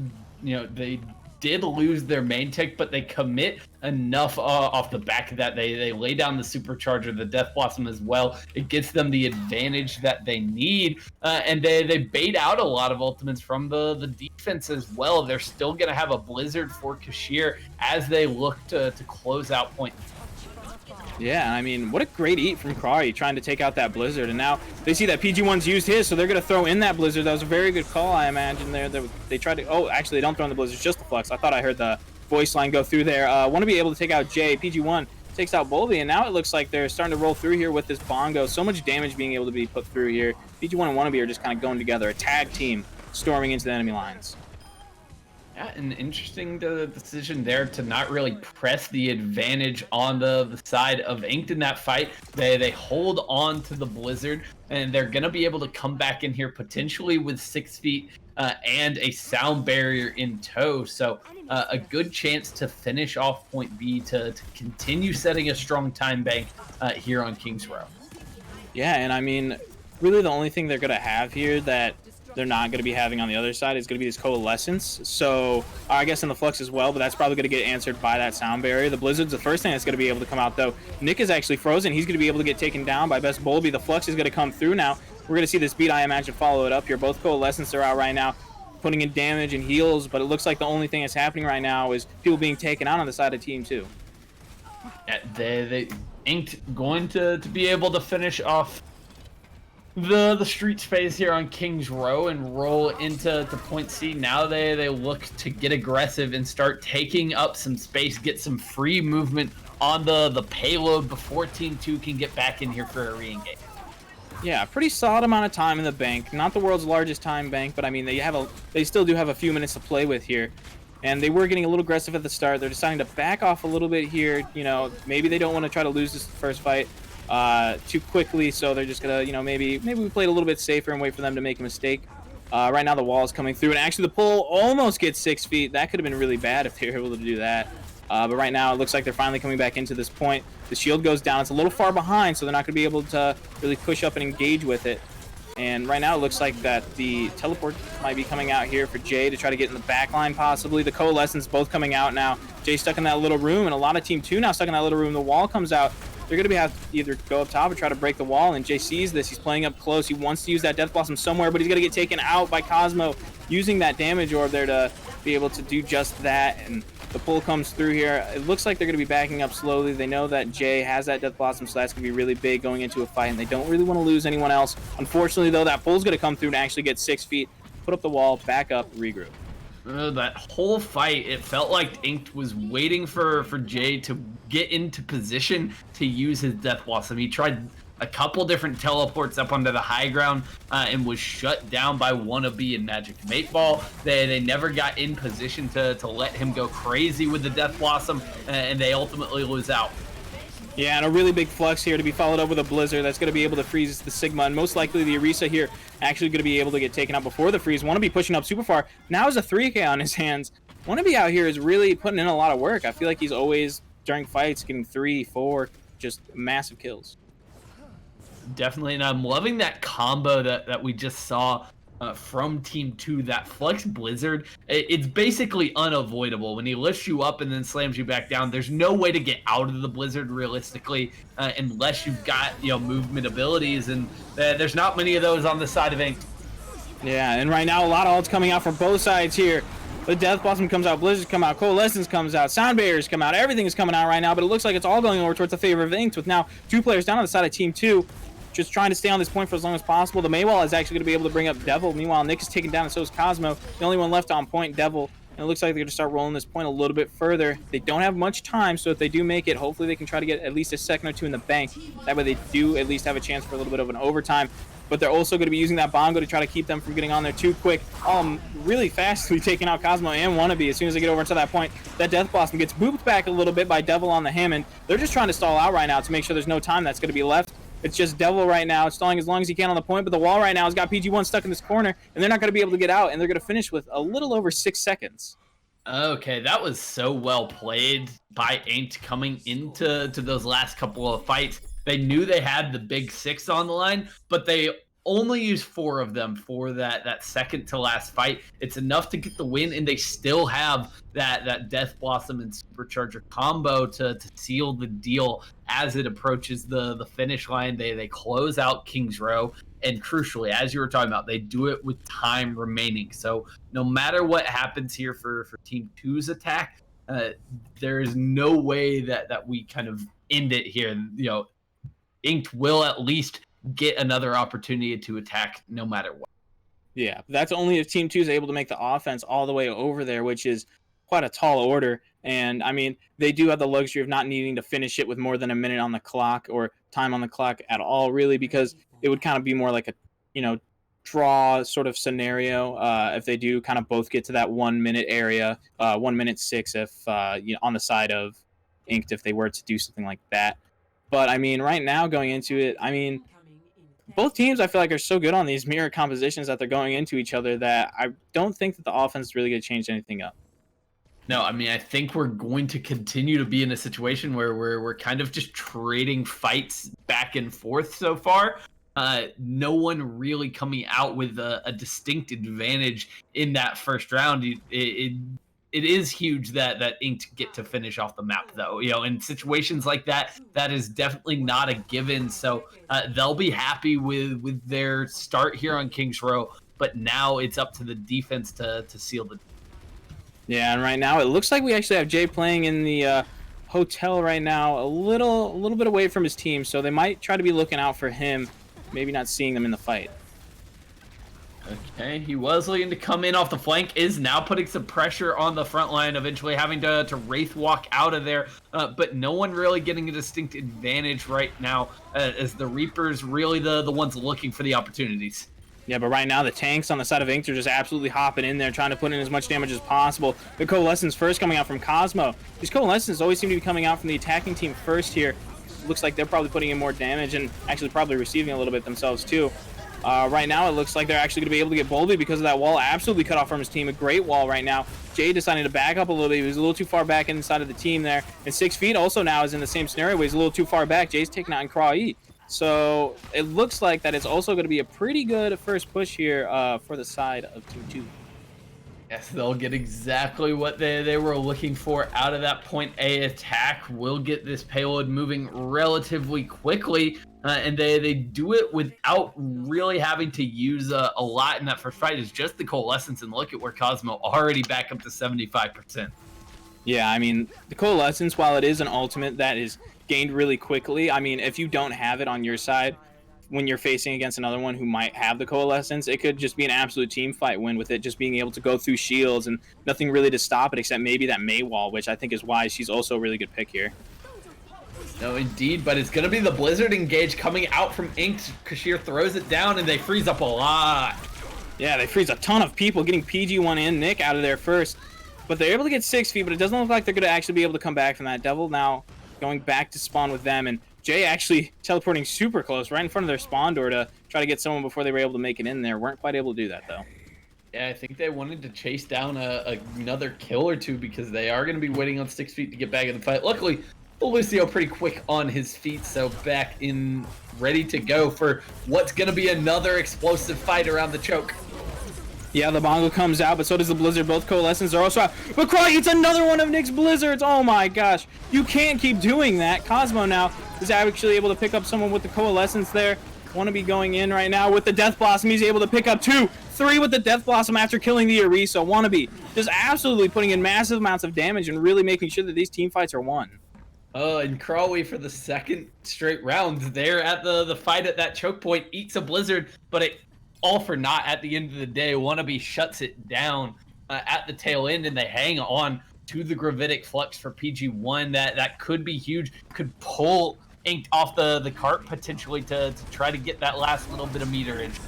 Speaker 3: did lose their main tech, but they commit enough off the back of that. They lay down the supercharger, the Death Blossom as well. It gets them the advantage that they need, and they bait out a lot of ultimates from the defense as well. They're still going to have a Blizzard for Kashir as they look to close out point.
Speaker 2: Yeah, I mean, what a great eat from Crawley trying to take out that Blizzard. And now they see that PG1's used his, so they're going to throw in that Blizzard. That was a very good call, I imagine. They tried to... Oh, actually, they don't throw in the Blizzard, just the Flux. I thought I heard the voice line go through there. Want to be able to take out Jay. PG1 takes out Bulby, and now it looks like they're starting to roll through here with this Bongo. So much damage being able to be put through here. PG1 and Wannabe are just kind of going together. A tag team storming into the enemy lines.
Speaker 3: Yeah, an interesting decision there to not really press the advantage on the side of Inked in that fight. They hold on to the Blizzard, and they're going to be able to come back in here potentially with 6 feet and a Sound Barrier in tow. So a good chance to finish off point B to continue setting a strong time bank here on Kings Row.
Speaker 2: Yeah, and I mean, really the only thing they're going to have here that they're not going to be having on the other side is going to be this Coalescence. So I guess in the Flux as well, but that's probably going to get answered by that Sound Barrier. The Blizzard's the first thing that's going to be able to come out, though. Nick is actually frozen. He's going to be able to get taken down by Best Bolby. The Flux is going to come through now. We're going to see this beat, I imagine, follow it up here. Both Coalescence are out right now, putting in damage and heals, but it looks like the only thing that's happening right now is people being taken out on the side of Team 2.
Speaker 3: Yeah, they Inked going to be able to finish off the streets phase here on Kings Row and roll into point C. Now they look to get aggressive and start taking up some space, get some free movement on the payload before Team 2 can get back in here for a re-engage.
Speaker 2: Yeah, pretty solid amount of time in the bank. Not the world's largest time bank, but I mean they still do have a few minutes to play with here. And they were getting a little aggressive at the start. They're deciding to back off a little bit here. You know, maybe they don't want to try to lose this first fight too quickly, so they're just gonna, you know, maybe we played a little bit safer and wait for them to make a mistake. Right now the wall is coming through, and actually the pull almost gets 6 feet. That could have been really bad if they were able to do that. But right now it looks like they're finally coming back into this point. The shield goes down. It's a little far behind, so they're not going to be able to really push up and engage with it. And right now it looks like that the teleport might be coming out here for Jay to try to get in the back line possibly. The Coalescence both coming out now. Jay stuck in that little room, and a lot of Team 2 now stuck in that little room. The wall comes out. They're going to have to either go up top or try to break the wall, and Jay sees this. He's playing up close. He wants to use that Death Blossom somewhere, but he's going to get taken out by Cosmo using that damage orb there to be able to do just that. And the pull comes through here. It looks like they're going to be backing up slowly. They know that Jay has that Death Blossom, so that's going to be really big going into a fight, and they don't really want to lose anyone else. Unfortunately, though, that pull's going to come through and actually get 6 feet, put up the wall, back up, regroup.
Speaker 3: That whole fight, it felt like Inked was waiting for Jay to get into position to use his Death Blossom. He tried a couple different teleports up onto the high ground and was shut down by Wannabe and Magic Mate Ball. They never got in position to let him go crazy with the Death Blossom, and they ultimately lose out.
Speaker 2: Yeah, and a really big Flux here to be followed up with a Blizzard that's going to be able to freeze the Sigma, and most likely the Orisa here actually going to be able to get taken out before the freeze. Wannabe pushing up super far. Now has a 3K on his hands. Wannabe out here is really putting in a lot of work. I feel like he's always, during fights, getting 3, 4, just massive kills.
Speaker 3: Definitely, and I'm loving that combo that we just saw from Team 2, that Flux Blizzard. It's basically unavoidable. When he lifts you up and then slams you back down, there's no way to get out of the Blizzard realistically unless you've got, you know, movement abilities, and there's not many of those on the side of Ink.
Speaker 2: Yeah, and right now a lot of ults coming out from both sides here. The Death Blossom comes out, Blizzards come out, Coalescence comes out, Sound Barriers come out, everything is coming out right now, but it looks like it's all going over towards the favor of Inked, with now 2 players down on the side of Team 2. Just trying to stay on this point for as long as possible. The Maywall is actually going to be able to bring up Devil. Meanwhile, Nick is taken down, and so is Cosmo. The only one left on point, Devil. And it looks like they're going to start rolling this point a little bit further. They don't have much time, so if they do make it, hopefully they can try to get at least a second or 2 in the bank. That way they do at least have a chance for a little bit of an overtime. But they're also going to be using that bongo to try to keep them from getting on there too quick. Really fastly taking out Cosmo and Wannabe as soon as they get over into that point. That Death Blossom gets booped back a little bit by Devil on the Hammond. They're just trying to stall out right now to make sure there's no time that's going to be left. It's just Devil right now, stalling as long as he can on the point, but the wall right now has got PG1 stuck in this corner, and they're not going to be able to get out, and they're going to finish with a little over 6 seconds.
Speaker 3: Okay, that was so well played by Inked coming into those last couple of fights. They knew they had the big 6 on the line, but they only used 4 of them for that second to last fight. It's enough to get the win, and they still have that Death Blossom and Supercharger combo to seal the deal as it approaches the finish line. They close out Kings Row, and crucially, as you were talking about, they do it with time remaining. So no matter what happens here for Team 2's attack, there is no way that we kind of end it here. You know, Inked will at least get another opportunity to attack no matter what.
Speaker 2: Yeah, that's only if Team 2 is able to make the offense all the way over there, which is quite a tall order. And I mean, they do have the luxury of not needing to finish it with more than a minute on the clock or time on the clock at all, really, because it would kind of be more like a, you know, draw sort of scenario if they do kind of both get to that 1 minute area, 1 minute 6 if you know, on the side of Inked if they were to do something like that. But I mean, right now going into it, I mean, both teams I feel like are so good on these mirror compositions that they're going into each other that I don't think that the offense is really going to change anything up.
Speaker 3: No, I mean, I think we're going to continue to be in a situation where we're kind of just trading fights back and forth so far. no one really coming out with a distinct advantage in that first round. It is huge that Inked get to finish off the map, though. In situations like that, that is definitely not a given. So they'll be happy with their start here on Kings Row, but now it's up to the defense to seal the.
Speaker 2: Yeah, and right now it looks like we actually have Jay playing in the hotel right now, a little bit away from his team, so they might try to be looking out for him, maybe not seeing them in the fight.
Speaker 3: Okay, he was looking to come in off the flank, is now putting some pressure on the front line, eventually having to Wraith walk out of there, but no one really getting a distinct advantage right now, as the Reapers really the ones looking for the opportunities.
Speaker 2: Yeah, but right now the tanks on the side of Inked are just absolutely hopping in there, trying to put in as much damage as possible. The Coalescence first coming out from Cosmo. These Coalescence always seem to be coming out from the attacking team first here. Looks like they're probably putting in more damage and actually probably receiving a little bit themselves too. Right now it looks like they're actually going to be able to get Boldy because of that wall absolutely cut off from his team. A great wall right now. Jay deciding to back up a little bit. He was a little too far back inside of the team there. And 6 feet also now is in the same scenario where he's a little too far back. Jay's taking out in Craw-E. So it looks like that it's also going to be a pretty good first push here for the side of Team 2.
Speaker 3: Yes, they'll get exactly what they were looking for out of that point A attack. Will get this payload moving relatively quickly, and they do it without really having to use a lot in that first fight. It's just the Coalescence, and look at where Cosmo already back up to 75%.
Speaker 2: Yeah, I mean, the Coalescence, while it is an ultimate that is gained really quickly, I mean, if you don't have it on your side, when you're facing against another one who might have the Coalescence, it could just be an absolute team fight win with it just being able to go through shields and nothing really to stop it except maybe that Mei wall, which I think is why she's also a really good pick here.
Speaker 3: No, indeed, but it's going to be the Blizzard engage coming out from Inked. Kashir throws it down, and they freeze up a lot.
Speaker 2: Yeah, they freeze a ton of people, getting PG1 and Nick out of there first. But they're able to get 6 feet, but it doesn't look like they're going to actually be able to come back from that. Devil now going back to spawn with them, and Jay actually teleporting super close, right in front of their spawn door to try to get someone before they were able to make it in there. Weren't quite able to do that, though.
Speaker 3: Yeah, I think they wanted to chase down another kill or two because they are going to be waiting on 6 feet to get back in the fight. Luckily, Lucio pretty quick on his feet, so back in, ready to go for what's going to be another explosive fight around the choke.
Speaker 2: Yeah, the Bongo comes out, but so does the Blizzard. Both Coalescence are also out. But Cry eats another one of Nick's Blizzards. Oh my gosh. You can't keep doing that. Cosmo now is actually able to pick up someone with the Coalescence there. Wannabe going in right now with the Death Blossom. He's able to pick up 2, 3 with the Death Blossom after killing the Orisa. Wannabe just absolutely putting in massive amounts of damage and really making sure that these team fights are won.
Speaker 3: Oh, and Crawley for the second straight round there at the fight at that choke point eats a Blizzard, but it all for naught at the end of the day. Wannabe shuts it down at the tail end, and they hang on to the Gravitic Flux for PG1. That could be huge. Could pull Inked off the cart potentially to try to get that last little bit of meterage.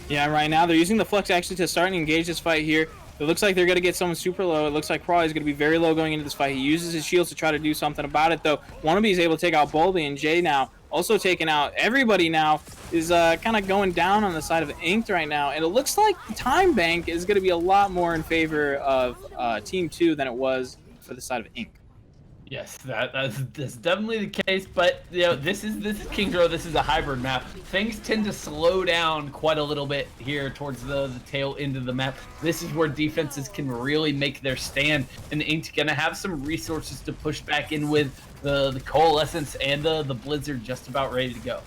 Speaker 2: Yeah, right now they're using the Flux actually to start and engage this fight here. It looks like they're going to get someone super low. It looks like Crawley is going to be very low going into this fight. He uses his shields to try to do something about it, though. Wannabe is able to take out Bulby, and Jay now also taking out. Everybody now is kind of going down on the side of Inked right now, and it looks like the time bank is going to be a lot more in favor of Team 2 than it was for the side of Inked.
Speaker 3: Yes, that's definitely the case, but this is Kings Row. This is a hybrid map. Things tend to slow down quite a little bit here towards the tail end of the map. This is where defenses can really make their stand, and Ink's gonna have some resources to push back in with the Coalescence and the Blizzard just about ready to go.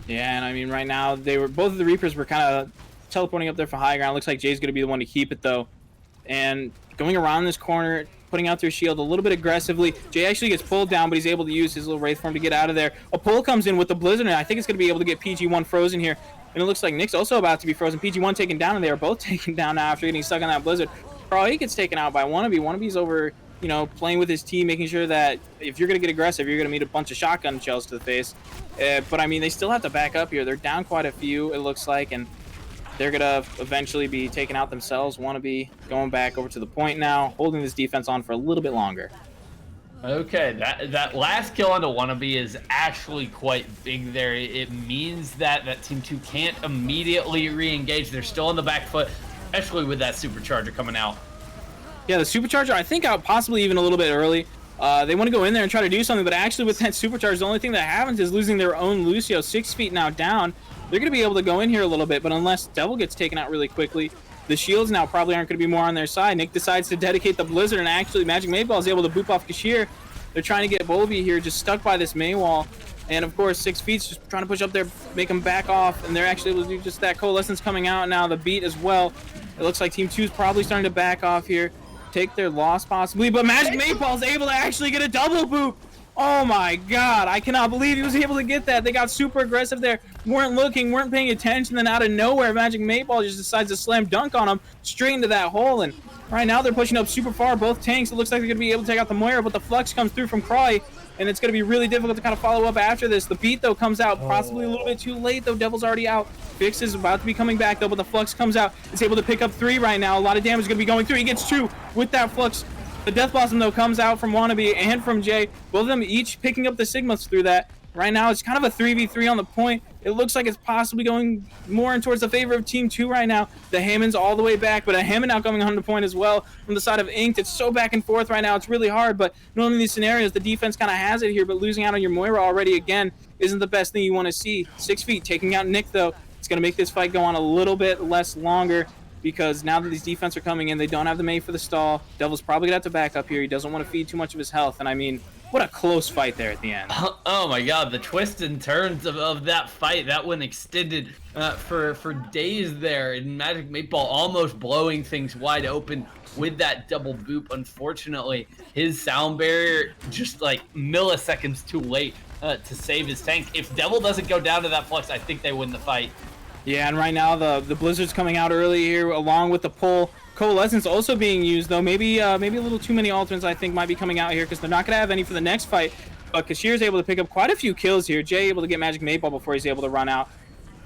Speaker 2: Yeah, and I mean right now both of the Reapers were kind of teleporting up there for high ground. Looks like Jay's gonna be the one to keep it though, and going around this corner, putting out their shield a little bit aggressively. Jay actually gets pulled down, but he's able to use his little Wraith form to get out of there. A pull comes in with the Blizzard, and I think it's going to be able to get PG1 frozen here. And it looks like Nick's also about to be frozen. PG1 taken down, and they are both taken down now after getting stuck on that Blizzard. Crawley gets taken out by Wannabe. Wannabe's over, playing with his team, making sure that if you're going to get aggressive, you're going to meet a bunch of shotgun shells to the face. But, I mean, they still have to back up here. They're down quite a few, it looks like, and they're going to eventually be taken out themselves. Wannabe going back over to the point now, holding this defense on for a little bit longer.
Speaker 3: Okay, that last kill onto Wannabe is actually quite big there. It means that Team 2 can't immediately re-engage. They're still on the back foot, especially with that Supercharger coming out.
Speaker 2: Yeah, the Supercharger, I think out possibly even a little bit early. They want to go in there and try to do something, but actually with that Supercharger, the only thing that happens is losing their own Lucio. 6 feet now down. they're going to be able to go in here a little bit, but unless Devil gets taken out really quickly, the shields now probably aren't going to be more on their side. Nick decides to dedicate the Blizzard, and actually Magic Mayball is able to boop off Kashir. They're trying to get Bolby here, just stuck by this May wall. And of course, 6 feet's just trying to push up there, make them back off, and they're actually able to do just that. Coalescence coming out now, the beat as well. It looks like Team 2 is probably starting to back off here, take their loss possibly, but Magic Mayball is able to actually get a double boop. Oh my god, I cannot believe he was able to get that. They got super aggressive there, weren't looking, weren't paying attention, then out of nowhere, Magic Mayball just decides to slam dunk on him straight into that hole. And right now they're pushing up super far, both tanks. It looks like they're going to be able to take out the Moira, but the Flux comes through from Cry, and it's going to be really difficult to kind of follow up after this. The beat, though, comes out possibly a little bit too late, though. Devil's already out. Fix is about to be coming back, though, but the Flux comes out. It's able to pick up 3 right now. A lot of damage is going to be going through. He gets 2 with that Flux. The Death Blossom, though, comes out from Wannabe and from Jay. Both of them each picking up the Sigmas through that. Right now, it's kind of a 3v3 on the point. It looks like it's possibly going more in towards the favor of Team 2 right now. The Hammond's all the way back, but a Hammond now coming on the point as well from the side of Inked. It's so back and forth right now. It's really hard, but normally in these scenarios, the defense kind of has it here, but losing out on your Moira already again isn't the best thing you want to see. 6 feet taking out Nick, though. It's going to make this fight go on a little bit less longer, because now that these defense are coming in, they don't have the May for the stall. Devil's probably going to have to back up here. He doesn't want to feed too much of his health, and I mean, what a close fight there at the end.
Speaker 3: Oh my god, the twists and turns of that fight, that one extended for days there, and Magic Mayball almost blowing things wide open with that double boop. Unfortunately, his sound barrier just like milliseconds too late to save his tank. If Devil doesn't go down to that Flux, I think they win the fight.
Speaker 2: Yeah, and right now the Blizzard's coming out early here along with the pull. Coalescence also being used, though. Maybe a little too many ultimates, I think, might be coming out here, because they're not going to have any for the next fight. But Kashir's able to pick up quite a few kills here. Jay able to get Magic Mayball before he's able to run out.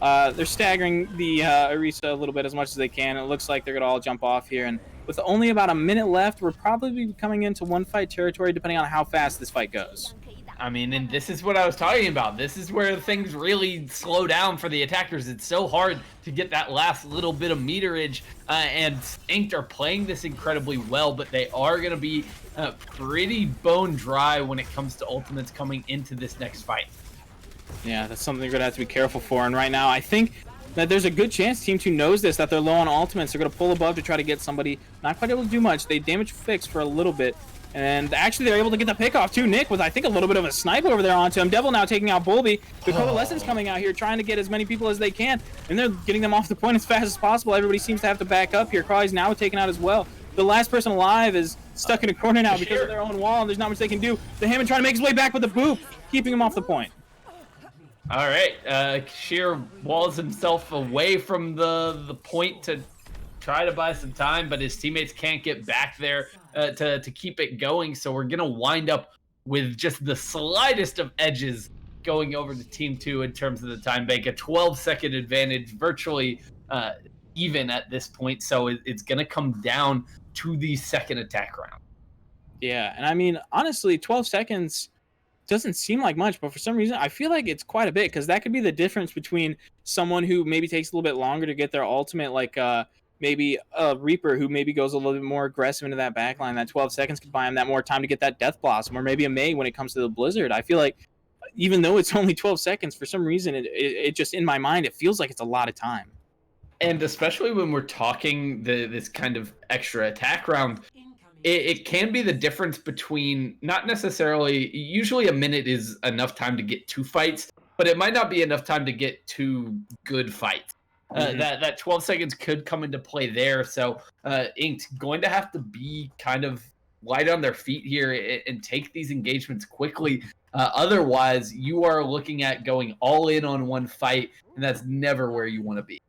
Speaker 2: They're staggering the Orisa a little bit as much as they can. It looks like they're going to all jump off here. And with only about a minute left, we're probably coming into one-fight territory, depending on how fast this fight goes.
Speaker 3: I mean, and this is what I was talking about. This is where things really slow down for the attackers. It's so hard to get that last little bit of meterage, and Inked are playing this incredibly well, but they are going to be pretty bone dry when it comes to ultimates coming into this next fight.
Speaker 2: Yeah, that's something they're going to have to be careful for. And right now, I think that there's a good chance Team 2 knows this, that they're low on ultimates. They're going to pull above to try to get somebody. Not quite able to do much. They damage Fix for a little bit. And actually, they're able to get the pick off too. Nick with, I think, a little bit of a snipe over there onto him. Devil now taking out Bolby. The Coalescence coming out here, trying to get as many people as they can. And they're getting them off the point as fast as possible. Everybody seems to have to back up here. Crawley's now taken out as well. The last person alive is stuck in a corner now because of their own wall, and there's not much they can do. The Hammond trying to make his way back with the boop, keeping him off the point.
Speaker 3: All right, Kashir walls himself away from the point to try to buy some time, but his teammates can't get back there to keep it going. So we're gonna wind up with just the slightest of edges going over to Team 2 in terms of the time bank. A 12-second advantage, virtually even at this point. So it's gonna come down to the second attack round.
Speaker 2: Yeah, and I mean, honestly, 12 seconds doesn't seem like much, but for some reason, I feel like it's quite a bit, because that could be the difference between someone who maybe takes a little bit longer to get their ultimate, like maybe a Reaper who maybe goes a little bit more aggressive into that backline. That 12 seconds could buy him that more time to get that Death Blossom, or maybe a May when it comes to the Blizzard. I feel like even though it's only 12 seconds, for some reason, it just, in my mind, it feels like it's a lot of time.
Speaker 3: And especially when we're talking this kind of extra attack round, it can be the difference between not necessarily, usually a minute is enough time to get 2 fights, but it might not be enough time to get 2 good fights. That 12 seconds could come into play there. So Inked going to have to be kind of light on their feet here and take these engagements quickly. Otherwise, you are looking at going all in on one fight, and that's never where you want to be.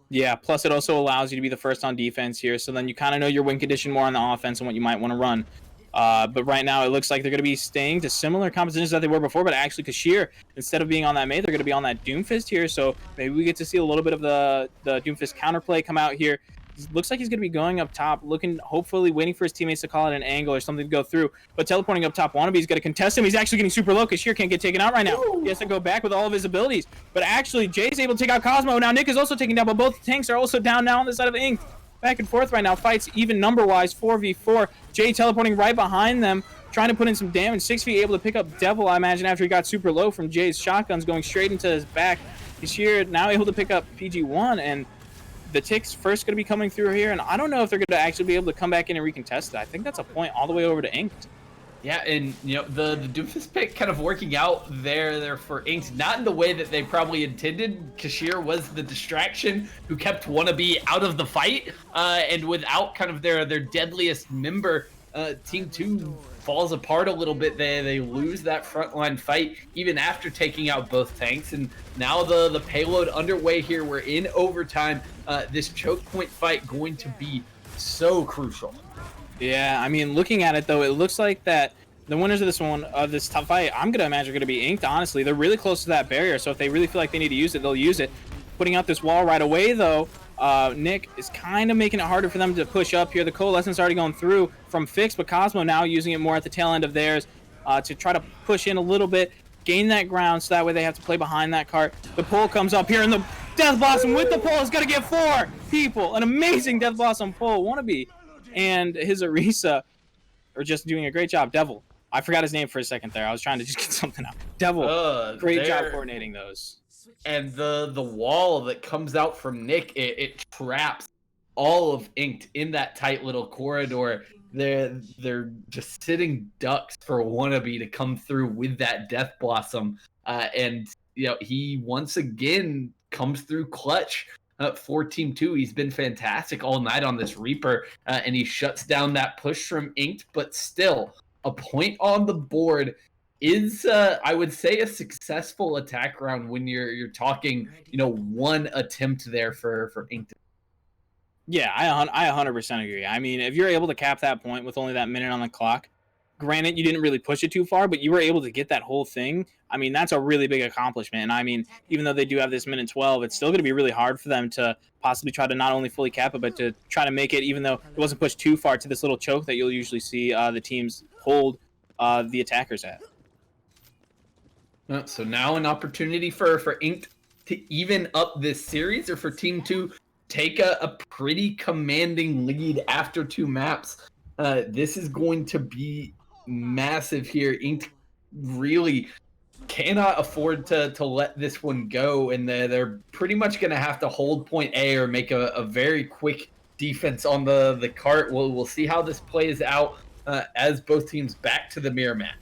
Speaker 2: Yeah, plus it also allows you to be the first on defense here, so then you kind of know your win condition more on the offense and what you might want to run. But right now, it looks like they're going to be staying to similar compositions that they were before, but actually Kashir, instead of being on that May, they're going to be on that Doomfist here, so maybe we get to see a little bit of the Doomfist counterplay come out here. Looks like he's going to be going up top, looking, hopefully waiting for his teammates to call it an angle or something to go through. But teleporting up top, Wannabe's going to contest him. He's actually getting super low. Kashir can't get taken out right now. He has to go back with all of his abilities. But actually, Jay's able to take out Cosmo. Now Nick is also taken down, but both tanks are also down now on the side of Ink. Back and forth right now. Fights even number-wise, 4v4. Jay teleporting right behind them. trying to put in some damage. 6 feet able to pick up Devil, I imagine, after he got super low from Jay's shotguns going straight into his back. He's here now able to pick up PG1, and the Tick's first going to be coming through here, and I don't know if they're going to actually be able to come back in and recontest it. I think that's a point all the way over to Inked.
Speaker 3: Yeah, and the Doofus pick kind of working out there for Inked, not in the way that they probably intended. Kashir was the distraction who kept Wannabe out of the fight, and without kind of their deadliest member, Team 2 falls apart a little bit. They lose that frontline fight even after taking out both tanks, and now the payload underway here. We're in overtime. This choke point fight going to be so crucial.
Speaker 2: Yeah, I mean, looking at it though, it looks like that the winners of this tough fight, I'm gonna imagine, are gonna be Inked. Honestly, they're really close to that barrier, so if they really feel like they need to use it, they'll use it. Putting out this wall right away though, Nick is kind of making it harder for them to push up here. The Coalescence already going through from Fix, but Cosmo now using it more at the tail end of theirs to try to push in a little bit, gain that ground, so that way they have to play behind that cart. The pull comes up here, and the Death Blossom with the pull is gonna get 4 people. An amazing Death Blossom pull. Wannabe and his Orisa are just doing a great job. Devil, I forgot his name for a second there. I was trying to just get something out. Devil, great job coordinating those.
Speaker 3: And the wall that comes out from Nick, it traps all of Inked in that tight little corridor. They're just sitting ducks for Wannabe to come through with that Death Blossom, and he once again comes through clutch. For Team 2, he's been fantastic all night on this Reaper, and he shuts down that push from Inked, but still, a point on the board is, I would say, a successful attack round when you're talking, one attempt there for Inked.
Speaker 2: Yeah, I 100% agree. I mean, if you're able to cap that point with only that minute on the clock, granted, you didn't really push it too far, but you were able to get that whole thing. I mean, that's a really big accomplishment. And I mean, even though they do have this minute 12, it's still going to be really hard for them to possibly try to not only fully cap it, but to try to make it, even though it wasn't pushed too far, to this little choke that you'll usually see the teams hold the attackers at.
Speaker 3: So now an opportunity for Inked to even up this series, or for Team 2 take a pretty commanding lead after 2 maps. This is going to be massive here. Inked really cannot afford to let this one go, and they're pretty much going to have to hold point A or make a very quick defense on the cart. We'll see how this plays out as both teams back to the mirror map.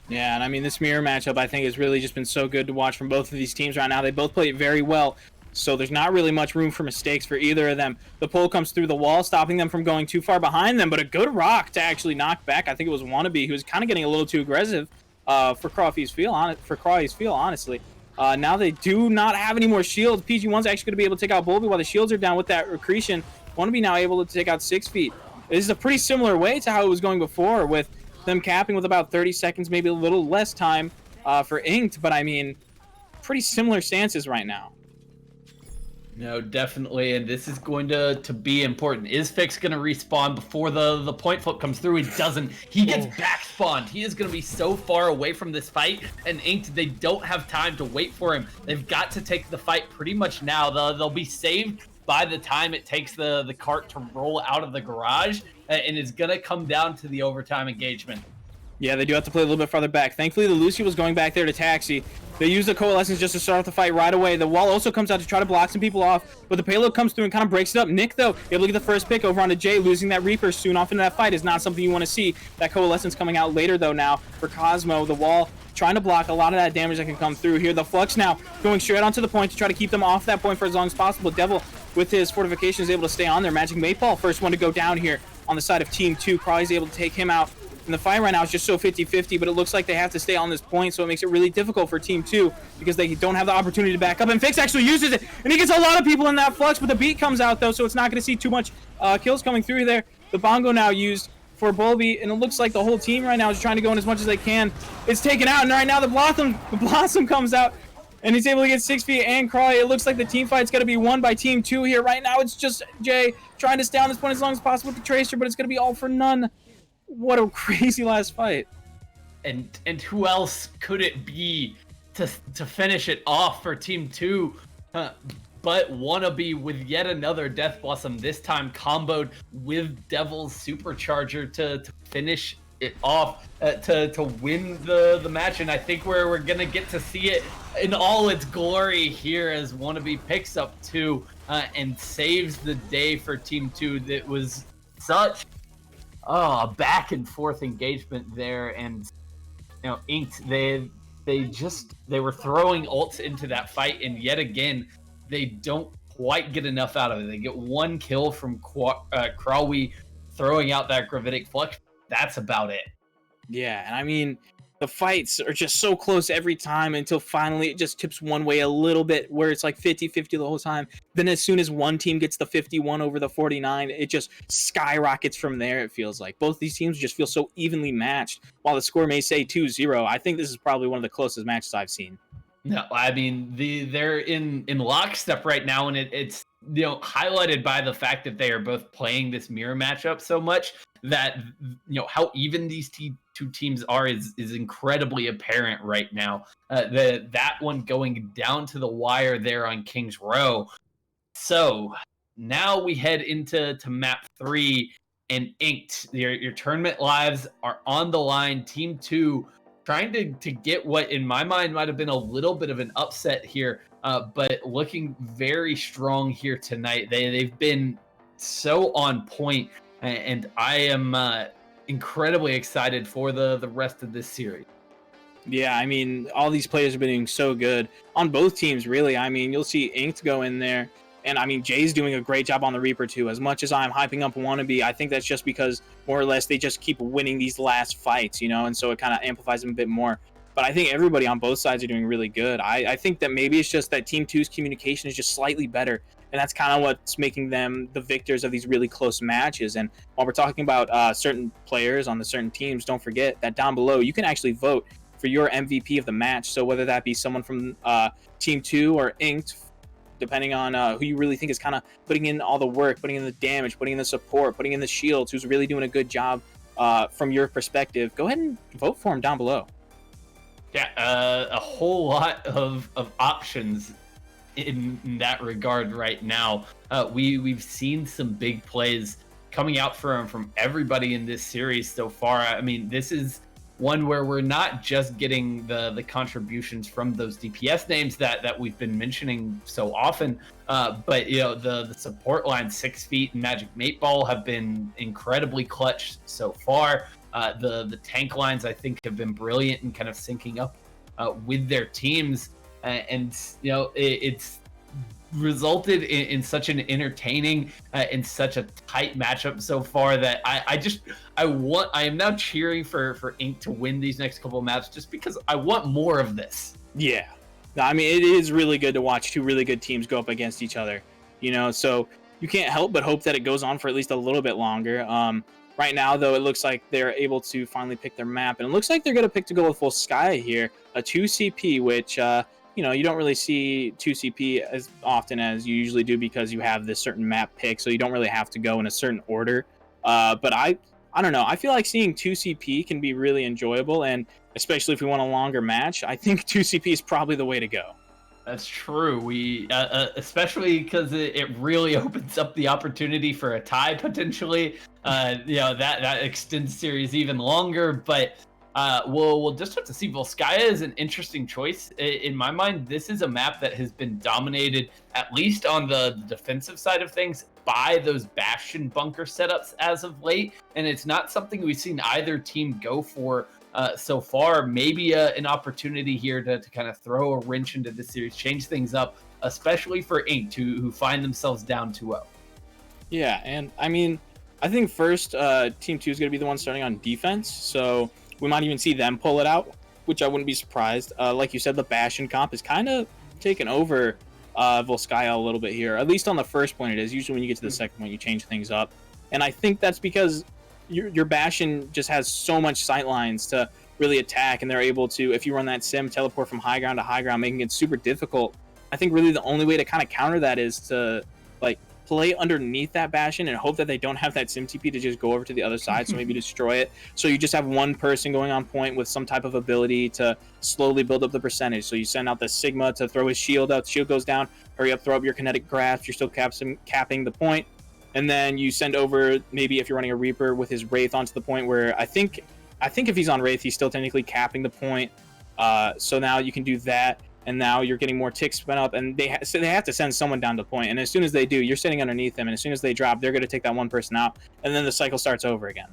Speaker 2: Yeah, and I mean, this mirror matchup, I think, has really just been so good to watch from both of these teams right now. They both play it very well, so there's not really much room for mistakes for either of them. The pull comes through the wall, stopping them from going too far behind them, but a good rock to actually knock back. I think it was Wannabe, who was kind of getting a little too aggressive for Crawfy's feel, honestly. Now they do not have any more shields. PG1's actually going to be able to take out Bulby while the shields are down with that accretion. Wannabe now able to take out 6 feet. This is a pretty similar way to how it was going before, with them capping with about 30 seconds, maybe a little less time for Inked, but I mean, pretty similar stances right now.
Speaker 3: No, definitely, and this is going to be important. Is Fix going to respawn before the point flip comes through? He doesn't. He gets back spawned. He is going to be so far away from this fight, and Inked, they don't have time to wait for him. They've got to take the fight pretty much now. They'll be saved by the time it takes the cart to roll out of the garage, and it's going to come down to the overtime engagement.
Speaker 2: Yeah, they do have to play a little bit farther back. Thankfully, the Lucy was going back there to taxi. They use the Coalescence just to start off the fight right away. The wall also comes out to try to block some people off, but the payload comes through and kind of breaks it up. Nick, though, able to get the first pick over onto Jay. Losing that Reaper soon off into that fight is not something you want to see. That Coalescence coming out later, though, now for Cosmo. The wall trying to block a lot of that damage that can come through here. The Flux now going straight onto the point to try to keep them off that point for as long as possible. Devil, with his fortification, is able to stay on there. Magic Maypole, first one to go down here on the side of Team 2. Crawley's able to take him out. And the fight right now is just so 50-50, but it looks like they have to stay on this point, so it makes it really difficult for Team 2 because they don't have the opportunity to back up. And Fix actually uses it, and he gets a lot of people in that Flux, but the beat comes out, though, so it's not going to see too much kills coming through there. The Bongo now used for Bulby, and it looks like the whole team right now is trying to go in as much as they can. It's taken out, and right now the Blossom comes out, and he's able to get 6 feet and Crawley. It looks like the team fight's going to be won by Team 2 here. Right now it's just Jay trying to stay on this point as long as possible with the Tracer, but it's going to be all for none. What a crazy last fight.
Speaker 3: And who else could it be to finish it off for Team 2 but Wannabe with yet another Death Blossom, this time comboed with Devil's Supercharger to finish it off to win the match, and I think we're gonna get to see it in all its glory here as Wannabe picks up 2 and saves the day for Team 2. That was such a back and forth engagement there, and Inked, they were throwing ults into that fight, and yet again they don't quite get enough out of it. They get 1 kill from Krawi throwing out that gravitic flux. That's about it.
Speaker 2: Yeah, and I mean, the fights are just so close every time until finally it just tips one way a little bit, where it's like 50-50 the whole time. Then as soon as one team gets the 51 over the 49, it just skyrockets from there, it feels like. Both these teams just feel so evenly matched. While the score may say 2-0, I think this is probably one of the closest matches I've seen.
Speaker 3: No, I mean they're in lockstep right now, and it's highlighted by the fact that they are both playing this mirror matchup so much that how even these two teams are is incredibly apparent right now. That one going down to the wire there on King's Row. So now we head into map 3, and Inked. Your tournament lives are on the line. Team 2 trying to get what in my mind might have been a little bit of an upset here, but looking very strong here tonight. They've been so on point, and I am incredibly excited for the rest of this series.
Speaker 2: Yeah, I mean, all these players have been doing so good on both teams, really. I mean, you'll see Inked go in there, and I mean, Jay's doing a great job on the Reaper too. As much as I'm hyping up Wannabe, I think that's just because more or less they just keep winning these last fights, and so it kind of amplifies them a bit more. But I think everybody on both sides are doing really good. I think that maybe it's just that Team 2's communication is just slightly better, and that's kind of what's making them the victors of these really close matches. And while we're talking about certain players on the certain teams, don't forget that down below you can actually vote for your MVP of the match. So whether that be someone from Team 2 or Inked, depending on who you really think is kind of putting in all the work, putting in the damage, putting in the support, putting in the shields, who's really doing a good job from your perspective, go ahead and vote for him down below.
Speaker 3: Yeah, a whole lot of options in that regard right now. We've seen some big plays coming out from everybody in this series so far. I mean, this is one where we're not just getting the contributions from those DPS names that we've been mentioning so often, but the support line 6 feet and Magic Mate Ball have been incredibly clutch so far. The tank lines I think have been brilliant in kind of syncing up with their teams, and it's resulted in such an entertaining and such a tight matchup so far that I am now cheering for Ink to win these next couple of maps, just because I want more of this.
Speaker 2: Yeah, I mean, it is really good to watch 2 really good teams go up against each other, so you can't help but hope that it goes on for at least a little bit longer. Right now, though, it looks like they're able to finally pick their map, and it looks like they're going to pick to go with Volskaya here, a 2CP, which you don't really see 2CP as often as you usually do, because you have this certain map pick, so you don't really have to go in a certain order. But I don't know. I feel like seeing 2CP can be really enjoyable, and especially if we want a longer match, I think 2CP is probably the way to go.
Speaker 3: That's true. We especially because it really opens up the opportunity for a tie potentially. That extends series even longer, but we'll just have to see. Volskaya is an interesting choice. In my mind, this is a map that has been dominated, at least on the defensive side of things, by those Bastion bunker setups as of late, and it's not something we've seen either team go for so far. Maybe an opportunity here to kind of throw a wrench into the series, change things up, especially for Ink, who find themselves down 2-0.
Speaker 2: Yeah, and I mean, I think first Team 2 is going to be the one starting on defense, so we might even see them pull it out, which I wouldn't be surprised. Like you said, the Bastion comp is kind of taken over Volskaya a little bit here. At least on the first point it is. Usually when you get to the second point, you change things up. And I think that's because your Bastion just has so much sight lines to really attack, and they're able to, if you run that sim, teleport from high ground to high ground, making it super difficult. I think really the only way to kind of counter that is to play underneath that Bastion and hope that they don't have that sim TP to just go over to the other side, so maybe destroy it. So you just have one person going on point with some type of ability to slowly build up the percentage. So you send out the Sigma to throw his shield out, the shield goes down, hurry up, throw up your kinetic grasp, you're still capping the point. And then you send over, maybe if you're running a Reaper, with his Wraith onto the point where I think I think if he's on Wraith, he's still technically capping the point. So now you can do that, and now you're getting more ticks spent up, and so they have to send someone down the point. And as soon as they do, you're sitting underneath them, and as soon as they drop, they're going to take that one person out, and then the cycle starts over again.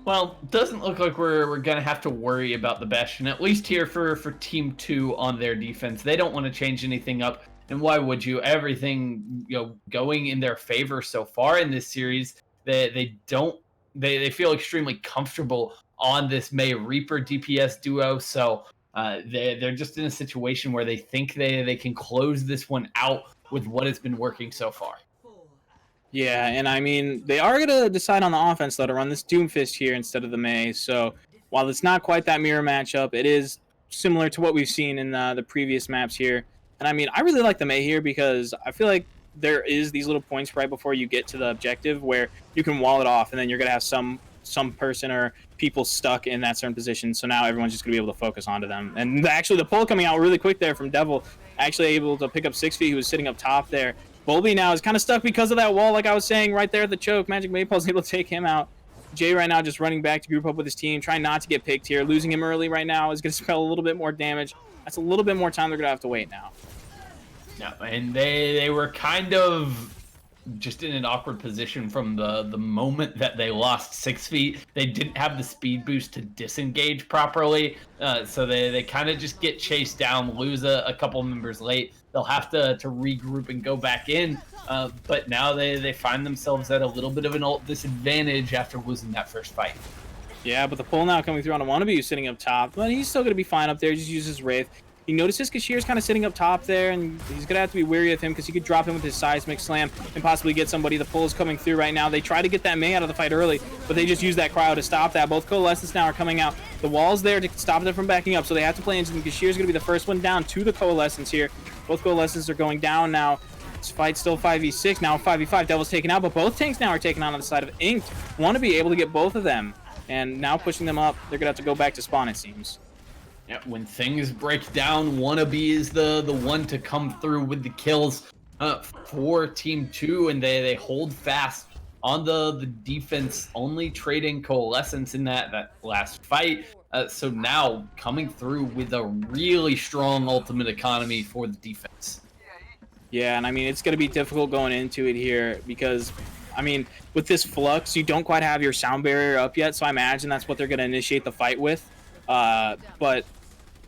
Speaker 3: Well, doesn't look like we're gonna have to worry about the Bastion, at least here for Team 2 on their defense. They don't want to change anything up, and why would you? Everything going in their favor so far in this series. They feel extremely comfortable on this May Reaper DPS duo, so they're just in a situation where they think they can close this one out with what has been working so far.
Speaker 2: Yeah, and I mean, they are going to decide on the offense, though, to run this Doomfist here instead of the Mei. So while it's not quite that mirror matchup, it is similar to what we've seen in the previous maps here. And I mean, I really like the Mei here because I feel like there is these little points right before you get to the objective where you can wall it off, and then you're going to have some person or people stuck in that certain position. So now everyone's just going to be able to focus onto them. And actually, the pull coming out really quick there from Devil, actually able to pick up 6 feet, who was sitting up top there. Bolby now is kind of stuck because of that wall, like I was saying, right there at the choke. Magic Maypaw's able to take him out. Jay right now just running back to group up with his team, trying not to get picked here. Losing him early right now is going to spell a little bit more damage. That's a little bit more time they're going to have to wait now.
Speaker 3: Yeah, and they were kind of just in an awkward position from the moment that they lost 6 feet. They didn't have the speed boost to disengage properly, so they kind of just get chased down, lose a couple members late. They'll have to regroup and go back in, but now they find themselves at a little bit of an ult disadvantage after losing that first fight.
Speaker 2: Yeah, but the pull now coming through on a Wannabe who's sitting up top, but he's still going to be fine up there. Just uses Wraith. He notices Kashir's kind of sitting up top there, and he's going to have to be wary of him because he could drop him with his seismic slam and possibly get somebody. The pull is coming through right now. They try to get that Mei out of the fight early, but they just use that cryo to stop that. Both Coalescence now are coming out. The wall's there to stop them from backing up, so they have to play into them. Kashir's going to be the first one down to the Coalescence here. Both Coalescence are going down now. This fight's still 5v6, now 5v5. Devil's taken out, but both tanks now are taken out on the side of Inked. Want to be able to get both of them, and now pushing them up. They're going to have to go back to spawn, it seems.
Speaker 3: Yeah, when things break down, Wannabe is the one to come through with the kills for Team 2, and they hold fast on the defense, only trading Coalescence in that last fight. So now coming through with a really strong ultimate economy for the defense.
Speaker 2: Yeah, and I mean, it's going to be difficult going into it here because, I mean, with this Flux, you don't quite have your sound barrier up yet, so I imagine that's what they're going to initiate the fight with. But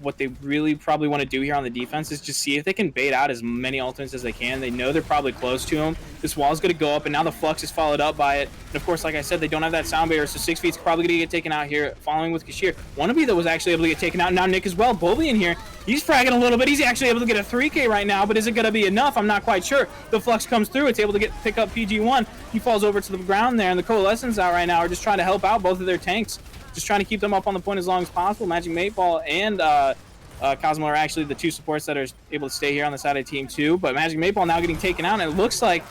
Speaker 2: what they really probably want to do here on the defense is just see if they can bait out as many ultimates as they can. They know they're probably close to him. This wall is going to go up, and now the Flux is followed up by it. And of course, like I said, they don't have that sound barrier, so 6 feet's probably going to get taken out here, following with Kashir. Wannabe, though, was actually able to get taken out, and now Nick as well. Bolby in here, he's fragging a little bit. He's actually able to get a 3K right now, but is it going to be enough? I'm not quite sure. The Flux comes through. It's able to pick up PG1. He falls over to the ground there, and the Coalescence out right now are just trying to help out both of their tanks, just trying to keep them up on the point as long as possible. Magic Maypal and Cosmo are actually the two supports that are able to stay here on the side of Team 2, but Magic Maypal now getting taken out, and it looks like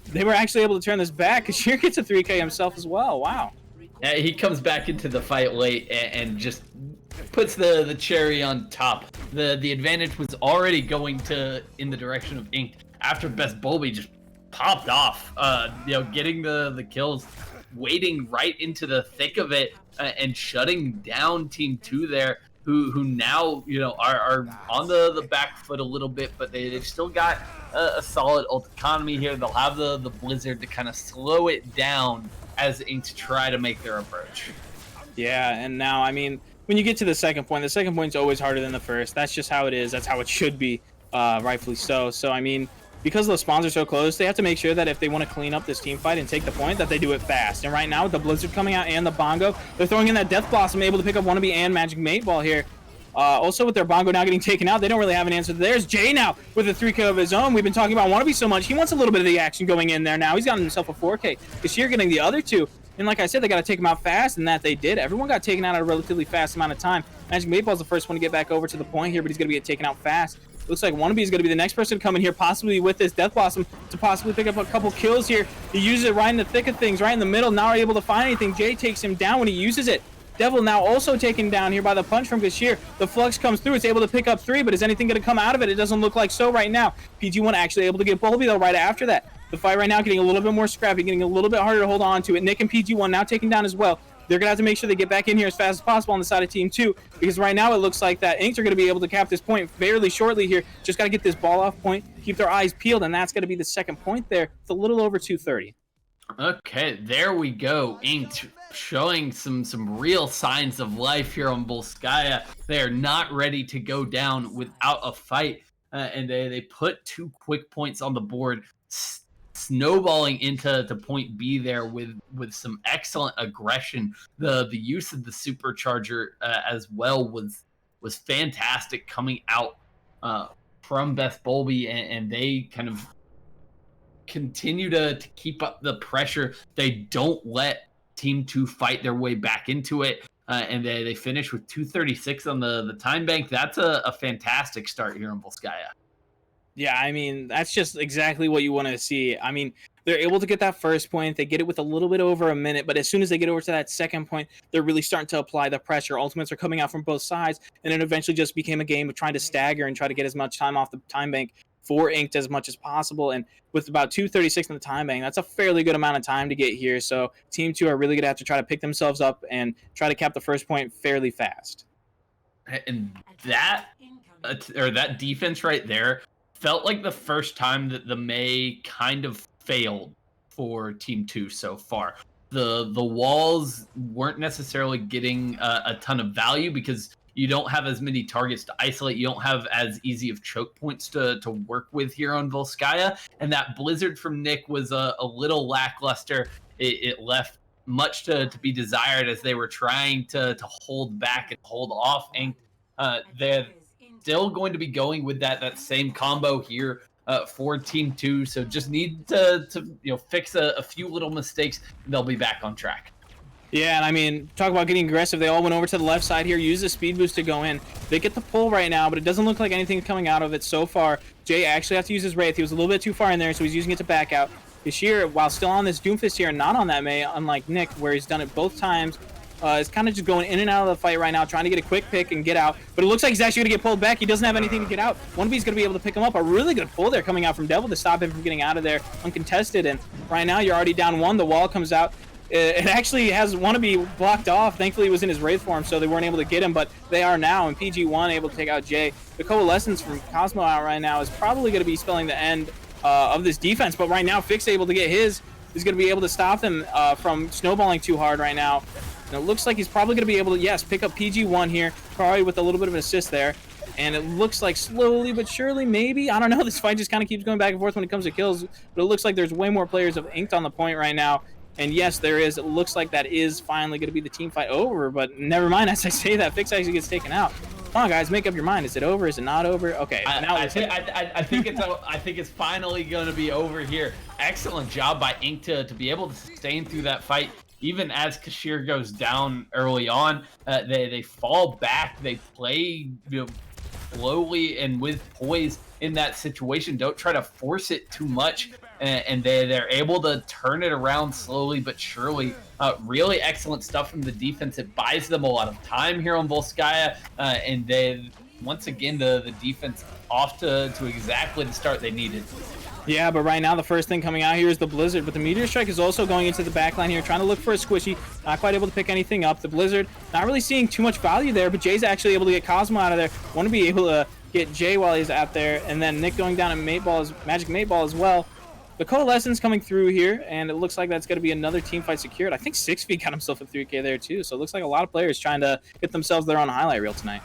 Speaker 2: they were actually able to turn this back. Kashir gets a 3K himself as well. Wow.
Speaker 3: Yeah, he comes back into the fight late and just puts the cherry on top. The advantage was already going in the direction of Ink after Best Bolby just popped off. Getting the kills, wading right into the thick of it, and shutting down Team 2 there. Who now are on the back foot a little bit, but they've still got a solid ult economy here. They'll have the Blizzard to kind of slow it down as Inks try to make their approach.
Speaker 2: Yeah, and now, I mean, when you get to the second point's always harder than the first. That's just how it is. That's how it should be, rightfully so. So, I mean, because those spawns are so close, they have to make sure that if they want to clean up this team fight and take the point, that they do it fast. And right now, with the Blizzard coming out and the Bongo, they're throwing in that Death Blossom, able to pick up Wannabe and Magic Maypal here. Also, with their Bongo now getting taken out, they don't really have an answer. There's Jay now with a 3K of his own. We've been talking about Wannabe so much. He wants a little bit of the action going in there now. He's gotten himself a 4K. Kashir getting the other two. And like I said, they got to take him out fast, and that they did. Everyone got taken out at a relatively fast amount of time. Magic Maypal's the first one to get back over to the point here, but he's going to get taken out fast. Looks like Wannabe is going to be the next person to come in here, possibly with this Death Blossom, to possibly pick up a couple kills here. He uses it right in the thick of things, right in the middle. Not able to find anything. Jay takes him down when he uses it. Devil now also taken down here by the punch from Kashir. The Flux comes through. It's able to pick up 3, but is anything going to come out of it? It doesn't look like so right now. PG1 actually able to get Bolby, though, right after that. The fight right now getting a little bit more scrappy, getting a little bit harder to hold on to it. Nick and PG1 now taken down as well. they're gonna have to make sure they get back in here as fast as possible on the side of Team 2, because right now it looks like that Inks are gonna be able to cap this point fairly shortly here. Just gotta get this ball off point, keep their eyes peeled, and that's gonna be the second point there. It's a little over 2:30.
Speaker 3: Okay, there we go. Inked showing some real signs of life here on Volskaya. They are not ready to go down without a fight, and they put 2 quick points on the board, snowballing into point B there with some excellent aggression. The use of the supercharger as well was fantastic coming out from Beth Bolby, and they kind of continue to keep up the pressure. They don't let Team 2 fight their way back into it, and they finish with 2:36 on the time bank. That's a fantastic start here in Volskaya.
Speaker 2: Yeah, I mean, that's just exactly what you want to see. I mean, they're able to get that first point. They get it with a little bit over a minute, but as soon as they get over to that second point, they're really starting to apply the pressure. Ultimates are coming out from both sides, and it eventually just became a game of trying to stagger and try to get as much time off the time bank for Inked as much as possible. And with about 2:36 in the time bank, that's a fairly good amount of time to get here. So Team 2 are really going to have to try to pick themselves up and try to cap the first point fairly fast.
Speaker 3: And that defense right there felt like the first time that the May kind of failed for Team 2 so far. The walls weren't necessarily getting a ton of value because you don't have as many targets to isolate. You don't have as easy of choke points to work with here on Volskaya. And that Blizzard from Nick was a little lackluster. It left much to be desired as they were trying to hold back and hold off. And they're still going to be going with that same combo here for Team 2. So just need to fix a few little mistakes, and they'll be back on track.
Speaker 2: Yeah, and I mean, talk about getting aggressive. They all went over to the left side here, use the speed boost to go in. They get the pull right now, but it doesn't look like anything's coming out of it so far. Jay actually has to use his Wraith. He was a little bit too far in there, so he's using it to back out. Kashir, while still on this Doomfist here, not on that May, unlike Nick, where he's done it both times, is kind of just going in and out of the fight right now, trying to get a quick pick and get out. But it looks like he's actually going to get pulled back. He doesn't have anything to get out. One B's going to be able to pick him up. A really good pull there coming out from Devil to stop him from getting out of there uncontested. And right now, you're already down 1. The wall comes out. It actually has Wannabe blocked off. Thankfully, he was in his Wraith form, so they weren't able to get him, but they are now, and PG1 able to take out Jay. The Coalescence from Cosmo out right now is probably going to be spelling the end of this defense, but right now, Fix able to get his, is going to be able to stop them from snowballing too hard right now. And it looks like he's probably going to be able to, yes, pick up PG1 here, probably with a little bit of an assist there. And it looks like slowly but surely, maybe, I don't know, this fight just kind of keeps going back and forth when it comes to kills, but it looks like there's way more players of Inked on the point right now. And yes, there is. It looks like that is finally going to be the team fight over, but never mind. As I say that, Fix actually gets taken out. Come on, guys, make up your mind. Is it over? Is it not over? Okay.
Speaker 3: I think it's finally going to be over here. Excellent job by Ink to be able to sustain through that fight. Even as Kashir goes down early on, they fall back. They play slowly and with poise in that situation. Don't try to force it too much, and they're able to turn it around slowly but surely. Really excellent stuff from the defense. It buys them a lot of time here on Volskaya, and they once again the defense off to exactly the start they needed.
Speaker 2: Yeah, but right now the first thing coming out here is the Blizzard, but the Meteor Strike is also going into the backline here, trying to look for a squishy. Not quite able to pick anything up. The Blizzard not really seeing too much value there, but Jay's actually able to get Cosmo out of there. Want to be able to get Jay while he's out there, and then Nick going down and Magic Mate Ball as well. The Coalescence coming through here, and it looks like that's going to be another team fight secured. I think 6 feet got himself a 3K there too, so it looks like a lot of players trying to get themselves their own highlight reel tonight.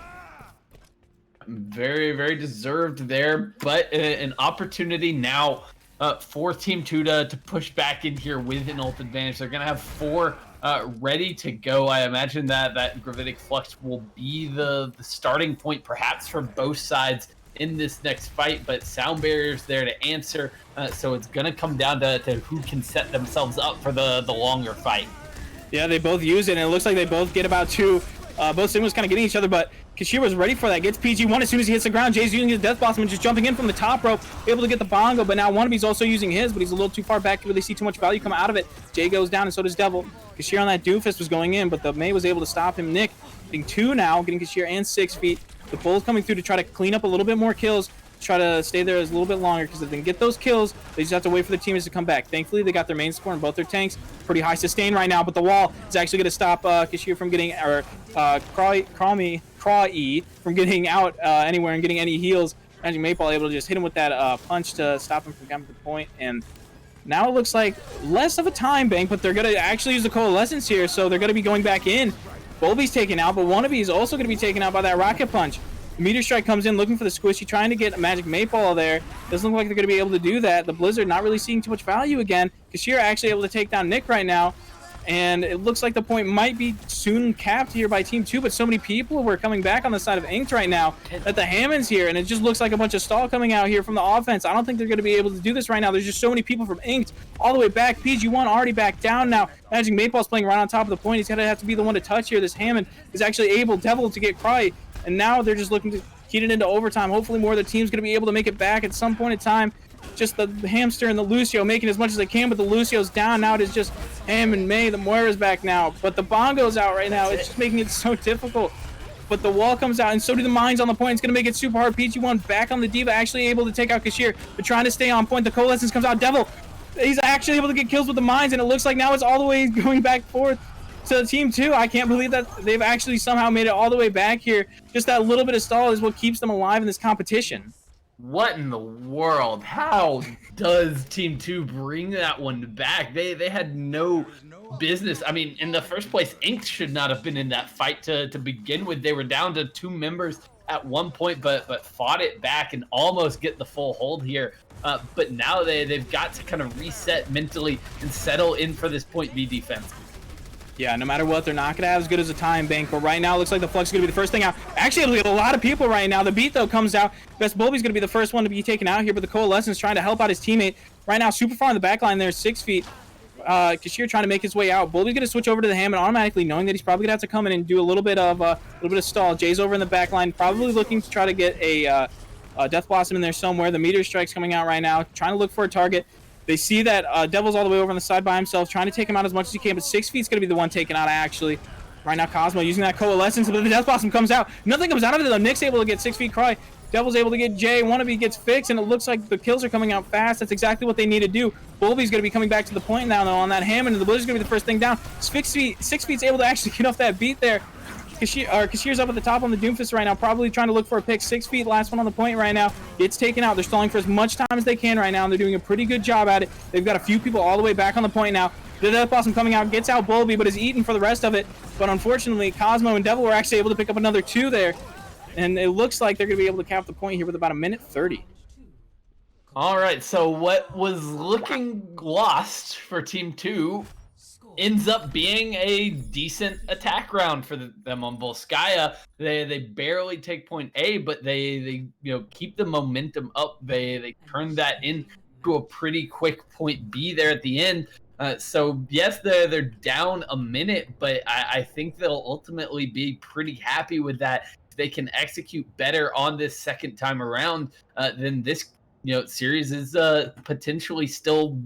Speaker 3: Very, very deserved there, but an opportunity now for Team 2 to push back in here with an ult advantage. They're going to have 4 ready to go. I imagine that Gravitic Flux will be the starting point perhaps for both sides in this next fight, but Sound Barrier's there to answer, so it's going to come down to who can set themselves up for the longer fight.
Speaker 2: Yeah, they both use it, and it looks like they both get about 2. Both Sigmas kind of getting each other, but Kashir was ready for that. Gets PG1 as soon as he hits the ground. Jay's using his Death Blossom and just jumping in from the top rope, able to get the bongo, but now Wannabe's also using his, but he's a little too far back to really see too much value come out of it. Jay goes down, and so does Devil. Kashir on that Doomfist was going in, but the May was able to stop him. Nick getting 2 now, getting Kashir and 6 feet. The Bull's coming through to try to clean up a little bit more kills. try to stay there a little bit longer, because if they can get those kills, they just have to wait for the teammates to come back. Thankfully, they got their main support in both their tanks. Pretty high sustain right now, but the wall is actually going to stop Kashir from getting, or Crawy from getting out anywhere and getting any heals. Magic Maple able to just hit him with that punch to stop him from coming to the point. And now it looks like less of a time bank, but they're going to actually use the Coalescence here, so they're going to be going back in. Bulby's taken out, but Wannabe is also going to be taken out by that Rocket Punch. Meteor Strike comes in looking for the squishy, trying to get a Magic Maypole there. Doesn't look like they're going to be able to do that. The Blizzard not really seeing too much value again. Kashir actually able to take down Nick right now. And it looks like the point might be soon capped here by Team 2, but so many people were coming back on the side of Inked right now that the Hammond's here, and it just looks like a bunch of stall coming out here from the offense. I don't think they're going to be able to do this right now. There's just so many people from Inked all the way back. PG1 already back down now. Magic Maypole's playing right on top of the point. He's going to have to be the one to touch here. This Hammond is actually able, Devil, to get Cry, and now they're just looking to heat it into overtime. Hopefully more of the team's going to be able to make it back at some point in time. Just the Hamster and the Lucio making as much as they can, but the Lucio's down. Now it is just Ham and May. The Moira's back now, but the Bongo's out right now. It's just making it so difficult. But the wall comes out, and so do the mines on the point. It's going to make it super hard. PG1 back on the Diva, actually able to take out Kashir, but trying to stay on point. The Coalescence comes out. Devil, he's actually able to get kills with the mines, and it looks like now it's all the way going back forth to Team 2. I can't believe that they've actually somehow made it all the way back here. Just that little bit of stall is what keeps them alive in this competition.
Speaker 3: What in the world? How does Team 2 bring that one back? They had no business. I mean, in the first place, Inked should not have been in that fight to begin with. They were down to 2 members at one point, but fought it back and almost get the full hold here. But now they've got to kind of reset mentally and settle in for this point B defense.
Speaker 2: Yeah, no matter what, they're not going to have as good as a time bank, but right now it looks like the Flux is going to be the first thing out. Actually, it'll get a lot of people right now. The beat, though, comes out. Best Bulby's going to be the first one to be taken out here, but the Coalescence trying to help out his teammate. Right now, super far in the back line there, 6 feet. Kashir trying to make his way out. Bulby's going to switch over to the Hammond automatically, knowing that he's probably going to have to come in and do a little bit of stall. Jay's over in the back line, probably looking to try to get a Death Blossom in there somewhere. The Meteor Strike's coming out right now, trying to look for a target. They see that Devil's all the way over on the side by himself, trying to take him out as much as he can, but 6 feet's going to be the one taken out, actually. Right now, Cosmo using that Coalescence, but the Death Blossom comes out. Nothing comes out of it, though. Nick's able to get 6 feet Cry. Devil's able to get Jay. Wannabe gets fixed, and it looks like the kills are coming out fast. That's exactly what they need to do. Bulby's going to be coming back to the point now, though, on that Hammond, and the Blizzard's going to be the first thing down. 6 feet's able to actually get off that beat there. Kashir's up at the top on the Doomfist right now, probably trying to look for a pick. 6 feet, last one on the point right now. It's taken out. They're stalling for as much time as they can right now, and they're doing a pretty good job at it. They've got a few people all the way back on the point now. The Death Blossom coming out, gets out Bulby, but is eaten for the rest of it. But unfortunately, Cosmo and Devil were actually able to pick up another 2 there. And it looks like they're going to be able to cap the point here with about 1:30.
Speaker 3: All right, so what was looking lost for Team 2 ends up being a decent attack round for them on Volskaya. They barely take point A, but they keep the momentum up. They turn that into a pretty quick point B there at the end. So yes, they're down a minute, but I think they'll ultimately be pretty happy with that. If they can execute better on this second time around, then this series is potentially still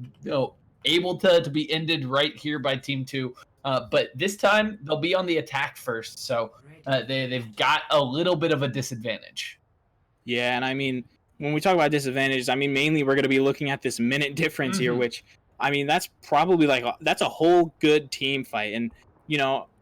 Speaker 3: able to be ended right here by Team 2. But this time they'll be on the attack first, so they've got a little bit of a disadvantage.
Speaker 2: Yeah, and I mean, when we talk about disadvantages, I mean, mainly we're going to be looking at this minute difference here, which, I mean, that's probably that's a whole good team fight. And,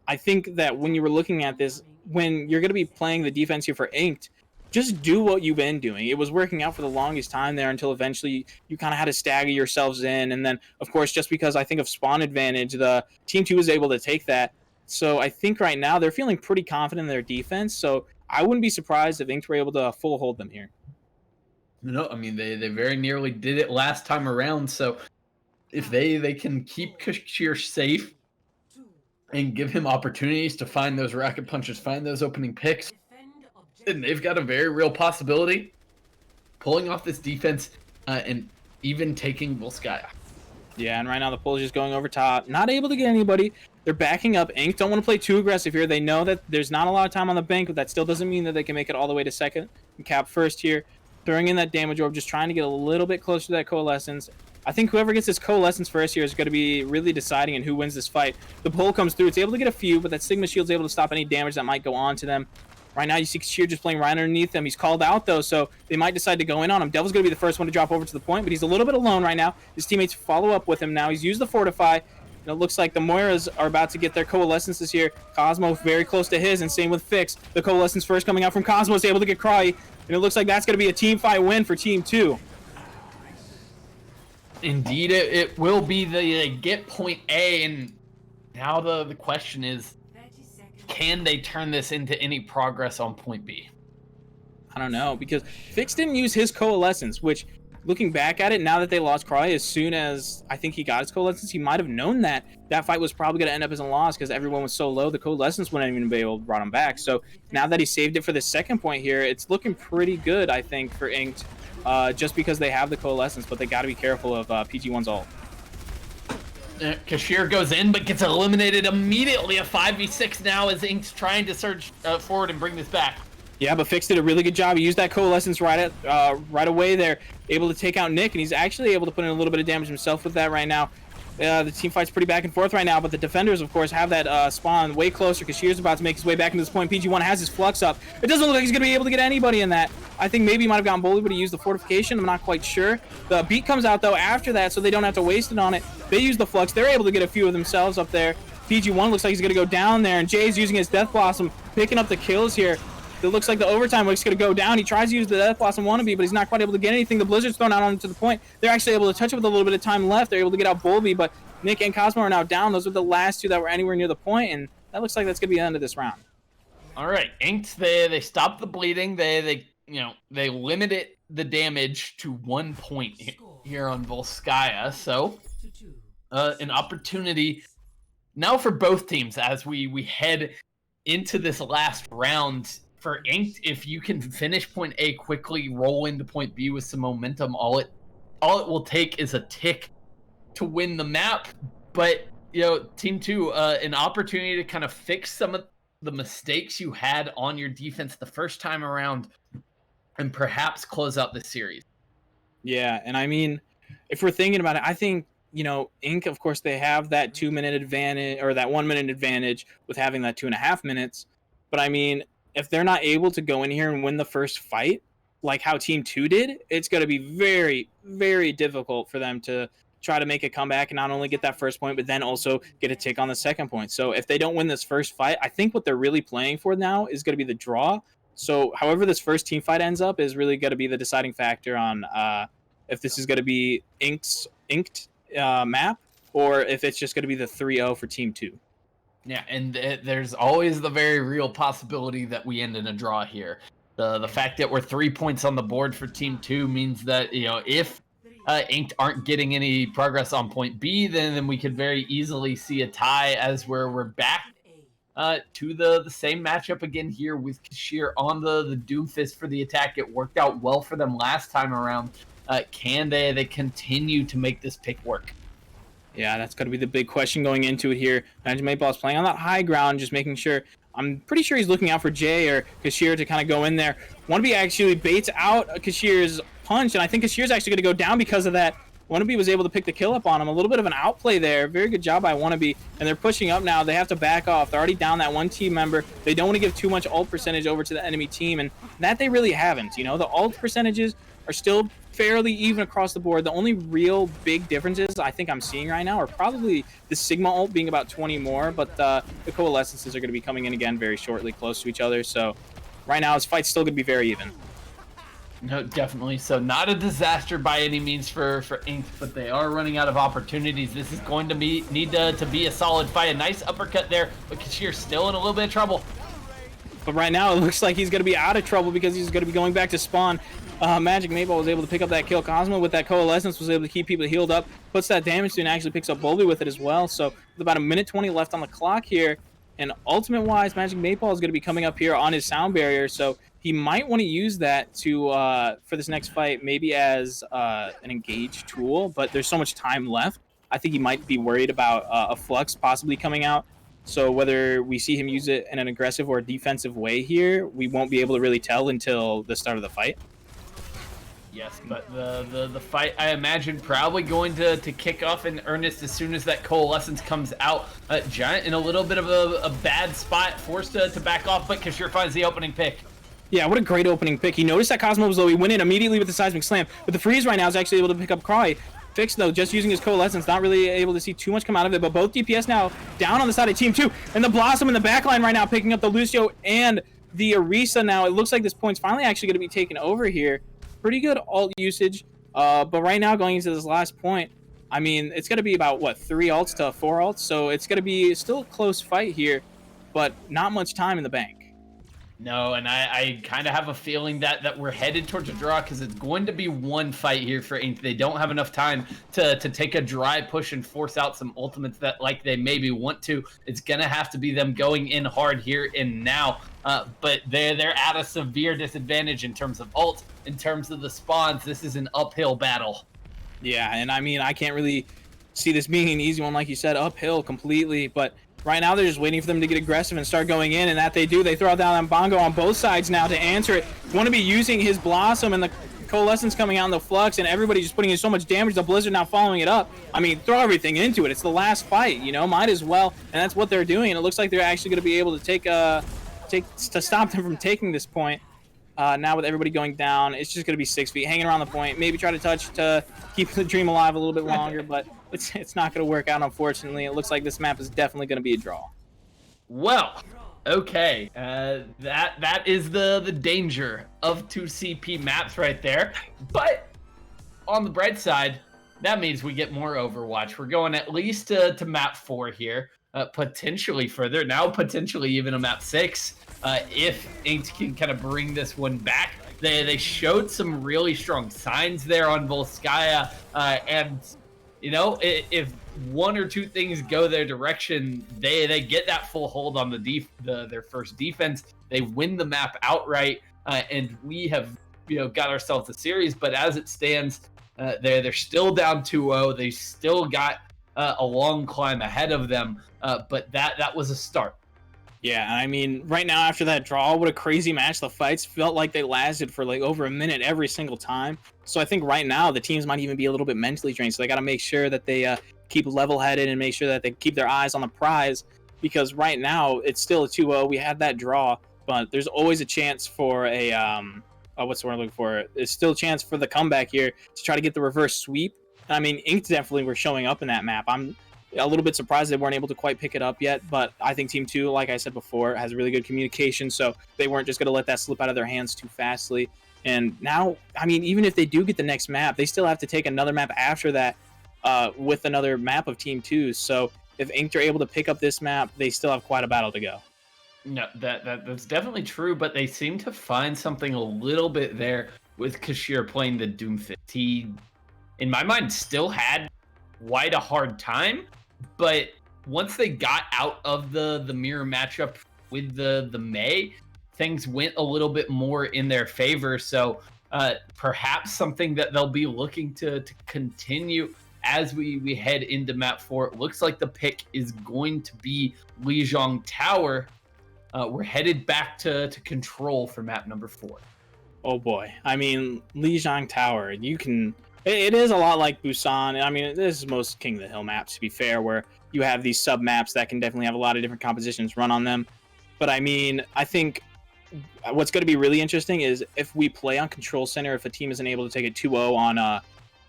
Speaker 2: I think that when you were looking at this, when you're going to be playing the defense here for Inked, just do what you've been doing. It was working out for the longest time there until eventually you kind of had to stagger yourselves in. And then, of course, just because I think of spawn advantage, the Team 2 was able to take that. So I think right now they're feeling pretty confident in their defense. So I wouldn't be surprised if Inked were able to full hold them here.
Speaker 3: No, I mean, they very nearly did it last time around. So if they can keep Kashir safe and give him opportunities to find those rocket punches, find those opening picks, and they've got a very real possibility pulling off this defense and even taking Volskaya.
Speaker 2: Yeah, and right now the pull is just going over top. Not able to get anybody. They're backing up. Ink don't want to play too aggressive here. They know that there's not a lot of time on the bank, but that still doesn't mean that they can make it all the way to second and cap first here. Throwing in that damage orb, just trying to get a little bit closer to that Coalescence. I think whoever gets this Coalescence first here is going to be really deciding in who wins this fight. The pull comes through. It's able to get a few, but that Sigma Shield's able to stop any damage that might go on to them. Right now, you see Sheer just playing right underneath him. He's called out, though, so they might decide to go in on him. Devil's going to be the first one to drop over to the point, but he's a little bit alone right now. His teammates follow up with him now. He's used the Fortify. And it looks like the Moiras are about to get their Coalescences here. Cosmo very close to his, and same with Fix. The Coalescence first coming out from Cosmo is able to get Cry, and it looks like that's going to be a team fight win for Team 2.
Speaker 3: Indeed, it will be the get point A, and now the question is, can they turn this into any progress on point B?
Speaker 2: I don't know, because Fix didn't use his Coalescence, which, looking back at it, now that they lost Cry, as soon as I think he got his Coalescence, he might have known that fight was probably going to end up as a loss because everyone was so low, the Coalescence wouldn't even be able to bring him back. So now that he saved it for the second point here, it's looking pretty good, I think, for Inked, just because they have the Coalescence, but they got to be careful of PG1's ult.
Speaker 3: Kashir goes in, but gets eliminated immediately. A 5v6 now as Ink's trying to surge forward and bring this back.
Speaker 2: Yeah, but Fix did a really good job. He used that Coalescence right away there, able to take out Nick, and he's actually able to put in a little bit of damage himself with that right now. The team fight's pretty back and forth right now, but the defenders, of course, have that spawn way closer. Kashir's about to make his way back into this point. PG1 has his flux up. It doesn't look like he's going to be able to get anybody in that. I think maybe he might have gotten bullied, but he used the fortification. I'm not quite sure. The beat comes out, though, after that, so they don't have to waste it on it. They use the flux. They're able to get a few of themselves up there. PG1 looks like he's going to go down there, and Jay's using his Death Blossom, picking up the kills here. It looks like the overtime wick's going to go down. He tries to use the Death Blossom wannabe, but he's not quite able to get anything. The Blizzard's thrown out onto the point. They're actually able to touch it with a little bit of time left. They're able to get out Bulby, but Nick and Cosmo are now down. Those are the last two that were anywhere near the point, and that looks like that's going to be the end of this round.
Speaker 3: All right, Inked, they stopped the bleeding. They limited the damage to 1 point here on Volskaya. So, an opportunity now for both teams as we head into this last round. For Inked, if you can finish point A quickly, roll into point B with some momentum, all it will take is a tick to win the map. But Team 2, an opportunity to kind of fix some of the mistakes you had on your defense the first time around, and perhaps close out this series.
Speaker 2: Yeah, and I mean, if we're thinking about it, I think Ink, of course, they have that 2 minute advantage, or that 1 minute advantage with having that 2.5 minutes. But I mean, if they're not able to go in here and win the first fight, like how Team 2 did, it's going to be very, very difficult for them to try to make a comeback and not only get that first point, but then also get a tick on the second point. So if they don't win this first fight, I think what they're really playing for now is going to be the draw. So however this first team fight ends up is really going to be the deciding factor on if this is going to be Inked map, or if it's just going to be the 3-0 for Team 2.
Speaker 3: Yeah, and there's always the very real possibility that we end in a draw here. The fact that we're 3 points on the board for Team 2 means that, if Inked aren't getting any progress on point B, then we could very easily see a tie, as we're back to the same matchup again here with Kashir on the Doomfist for the attack. It worked out well for them last time around. Can they continue to make this pick work?
Speaker 2: Yeah, that's going to be the big question going into it here. Magic 8 Ball is playing on that high ground, just making sure. I'm pretty sure he's looking out for Jay or Kashir to kind of go in there. Wannabe actually baits out Kashir's punch, and I think Kashir's actually going to go down because of that. Wannabe was able to pick the kill up on him. A little bit of an outplay there. Very good job by Wannabe. And they're pushing up now. They have to back off. They're already down that one team member. They don't want to give too much ult percentage over to the enemy team, and that they really haven't. The ult percentages are still fairly even across the board. The only real big differences I think I'm seeing right now are probably the Sigma ult being about 20 more, but the Coalescences are going to be coming in again very shortly, close to each other. So right now, this fight's still going to be very even.
Speaker 3: No, definitely. So not a disaster by any means for Inked, but they are running out of opportunities. This is going to need to be a solid fight. A nice uppercut there, but Kashir's still in a little bit of trouble.
Speaker 2: But right now, it looks like he's going to be out of trouble because he's going to be going back to spawn. Magic Mayball was able to pick up that kill. Cosmo with that Coalescence was able to keep people healed up, puts that damage to, and actually picks up Bulby with it as well. So with about 1:20 left on the clock here, and ultimate-wise, Magic Mayball is going to be coming up here on his sound barrier, so he might want to use that to for this next fight, maybe as an engage tool, but there's so much time left. I think he might be worried about a Flux possibly coming out. So whether we see him use it in an aggressive or defensive way here, we won't be able to really tell until the start of the fight.
Speaker 3: Yes, but the fight, I imagine, probably going to kick off in earnest as soon as that Coalescence comes out. Giant in a little bit of a bad spot, forced to back off, but Kashir finds the opening pick.
Speaker 2: Yeah, what a great opening pick. He noticed that Cosmo was low. He went in immediately with the Seismic Slam. But the freeze right now is actually able to pick up Cry. Fix, though, just using his Coalescence, not really able to see too much come out of it. But both DPS now down on the side of Team 2. And the Blossom in the backline right now picking up the Lucio and the Orisa now. It looks like this point's finally actually going to be taken over here. Pretty good ult usage. But right now, going into this last point, I mean, it's going to be about, what, 3 ults to 4 ults? So it's going to be still a close fight here, but not much time in the bank.
Speaker 3: No, and I kind of have a feeling that we're headed towards a draw because it's going to be one fight here for Inc. They don't have enough time to take a dry push and force out some ultimates that like they maybe want to. It's going to have to be them going in hard here and now. But they're at a severe disadvantage in terms of ult, in terms of the spawns. This is an uphill battle.
Speaker 2: Yeah, and I mean, I can't really see this being an easy one, like you said, uphill completely, but right now, they're just waiting for them to get aggressive and start going in, and that they do. They throw down that Bongo on both sides now to answer it. Want to be using his Blossom and the Coalescence coming out in the Flux, and everybody just putting in so much damage. The Blizzard now following it up. I mean, throw everything into it. It's the last fight, you know, might as well. And that's what they're doing, and it looks like they're actually going to be able to stop them from taking this point. Now with everybody going down, it's just going to be 6 feet, hanging around the point. Maybe try to touch to keep the dream alive a little bit longer, but it's not going to work out, unfortunately. It looks like this map is definitely going to be a draw.
Speaker 3: Well, okay. That is the danger of 2 CP maps right there. But on the bright side, that means we get more Overwatch. We're going at least to map 4 here, potentially further. Now potentially even a map 6. If Inked can kind of bring this one back. They showed some really strong signs there on Volskaya, and you know, if 1 or 2 things go their direction, they get that full hold on their first defense. They win the map outright, and we have got ourselves a series. But as it stands, they're still down 2-0. They still got a long climb ahead of them, but that was a start.
Speaker 2: Yeah, I mean, right now after that draw, what a crazy match. The fights felt like they lasted for like over a minute every single time. So I think right now the teams might even be a little bit mentally drained. So they got to make sure that they keep level-headed and make sure that they keep their eyes on the prize. Because right now it's still a 2-0. We had that draw, but there's always a chance for a what's the word I'm looking for? There's still a chance for the comeback here to try to get the reverse sweep. I mean, Inc definitely were showing up in that map. I'm a little bit surprised they weren't able to quite pick it up yet, but I think Team 2, like I said before, has really good communication, so they weren't just going to let that slip out of their hands too fastly. And now, I mean, even if they do get the next map, they still have to take another map after that with another map of Team 2. So if Inked are able to pick up this map, they still have quite a battle to go.
Speaker 3: No, that's definitely true, but they seem to find something a little bit there with Kashir playing the Doomfist. He, in my mind, still had quite a hard time, but once they got out of the mirror matchup with the Mei, things went a little bit more in their favor. So perhaps something that they'll be looking to continue as we head into map 4. It looks like the pick is going to be Lijiang Tower. We're headed back to control for map number 4.
Speaker 2: Oh boy. I mean, Lijiang Tower, it is a lot like Busan. I mean, this is most King of the Hill maps, to be fair, where you have these sub maps that can definitely have a lot of different compositions run on them. But I mean, I think what's going to be really interesting is if we play on Control Center, if a team isn't able to take a 2-0 on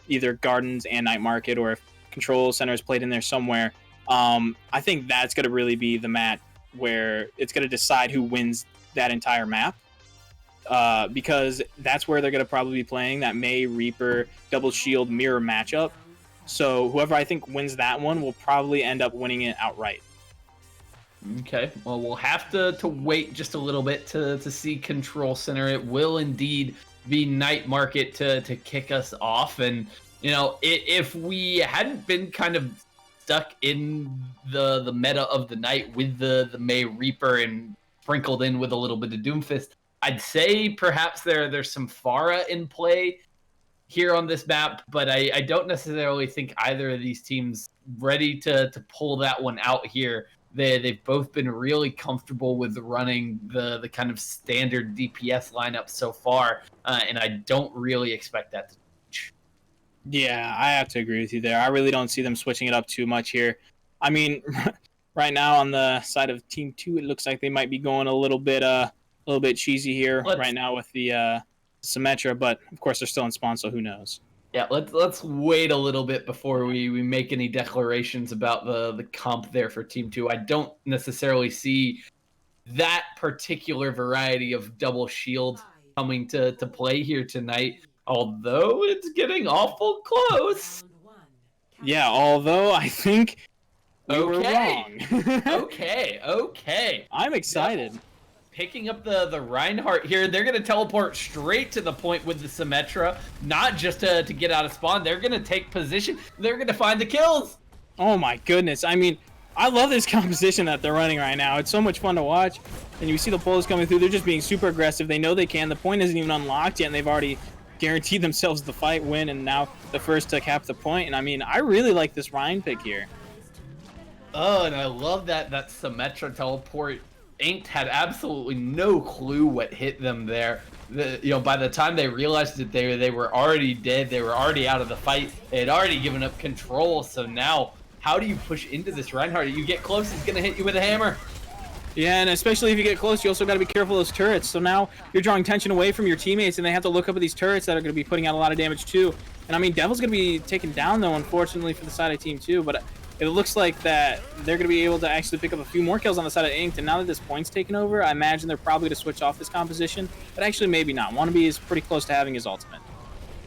Speaker 2: either Gardens and Night Market, or if Control Center is played in there somewhere, I think that's going to really be the map where it's going to decide who wins that entire map. Because that's where they're going to probably be playing that Mei Reaper double shield mirror matchup. So whoever I think wins that one will probably end up winning it outright.
Speaker 3: Okay, well, we'll have to wait just a little bit to see Control Center. It will indeed be Night Market to kick us off. And, you know, if we hadn't been kind of stuck in the meta of the night with the Mei Reaper and sprinkled in with a little bit of Doomfist, I'd say perhaps there's some Pharah in play here on this map, but I don't necessarily think either of these teams ready to pull that one out here they've both been really comfortable with running the kind of standard DPS lineup so far, and I don't really expect that to change.
Speaker 2: Yeah, I have to agree with you there. I really don't see them switching it up too much here. I mean, right now on the side of Team 2, it looks like they might be going a little bit cheesy here right now with the Symmetra, but of course they're still in spawn, so who knows?
Speaker 3: Yeah, let's wait a little bit before we make any declarations about the comp there for Team 2. I don't necessarily see that particular variety of double shield coming to play here tonight, although it's getting awful close.
Speaker 2: Yeah, although I think we were
Speaker 3: Okay.
Speaker 2: wrong.
Speaker 3: Okay.
Speaker 2: I'm excited.
Speaker 3: Picking up the Reinhardt here, they're going to teleport straight to the point with the Symmetra, not just to get out of spawn. They're going to take position. They're going to find the kills.
Speaker 2: Oh my goodness. I mean, I love this composition that they're running right now. It's so much fun to watch. And you see the pulls coming through. They're just being super aggressive. They know they can. The point isn't even unlocked yet, and they've already guaranteed themselves the fight win, and now the first to cap the point. And I mean, I really like this Ryan pick here.
Speaker 3: Oh, and I love that Symmetra teleport. Inked had absolutely no clue what hit them there. By the time they realized that they were already dead, they were already out of the fight. They had already given up control. So now, how do you push into this Reinhardt? You get close, he's gonna hit you with a hammer.
Speaker 2: Yeah, and especially if you get close, you also got to be careful of those turrets. So now you're drawing tension away from your teammates, and they have to look up at these turrets that are going to be putting out a lot of damage too. And I mean, Devil's going to be taken down though, unfortunately for the side of Team 2, but it looks like that they're going to be able to actually pick up a few more kills on the side of Inked. And now that this point's taken over, I imagine they're probably going to switch off this composition, but actually maybe not. Wannabe is pretty close to having his ultimate.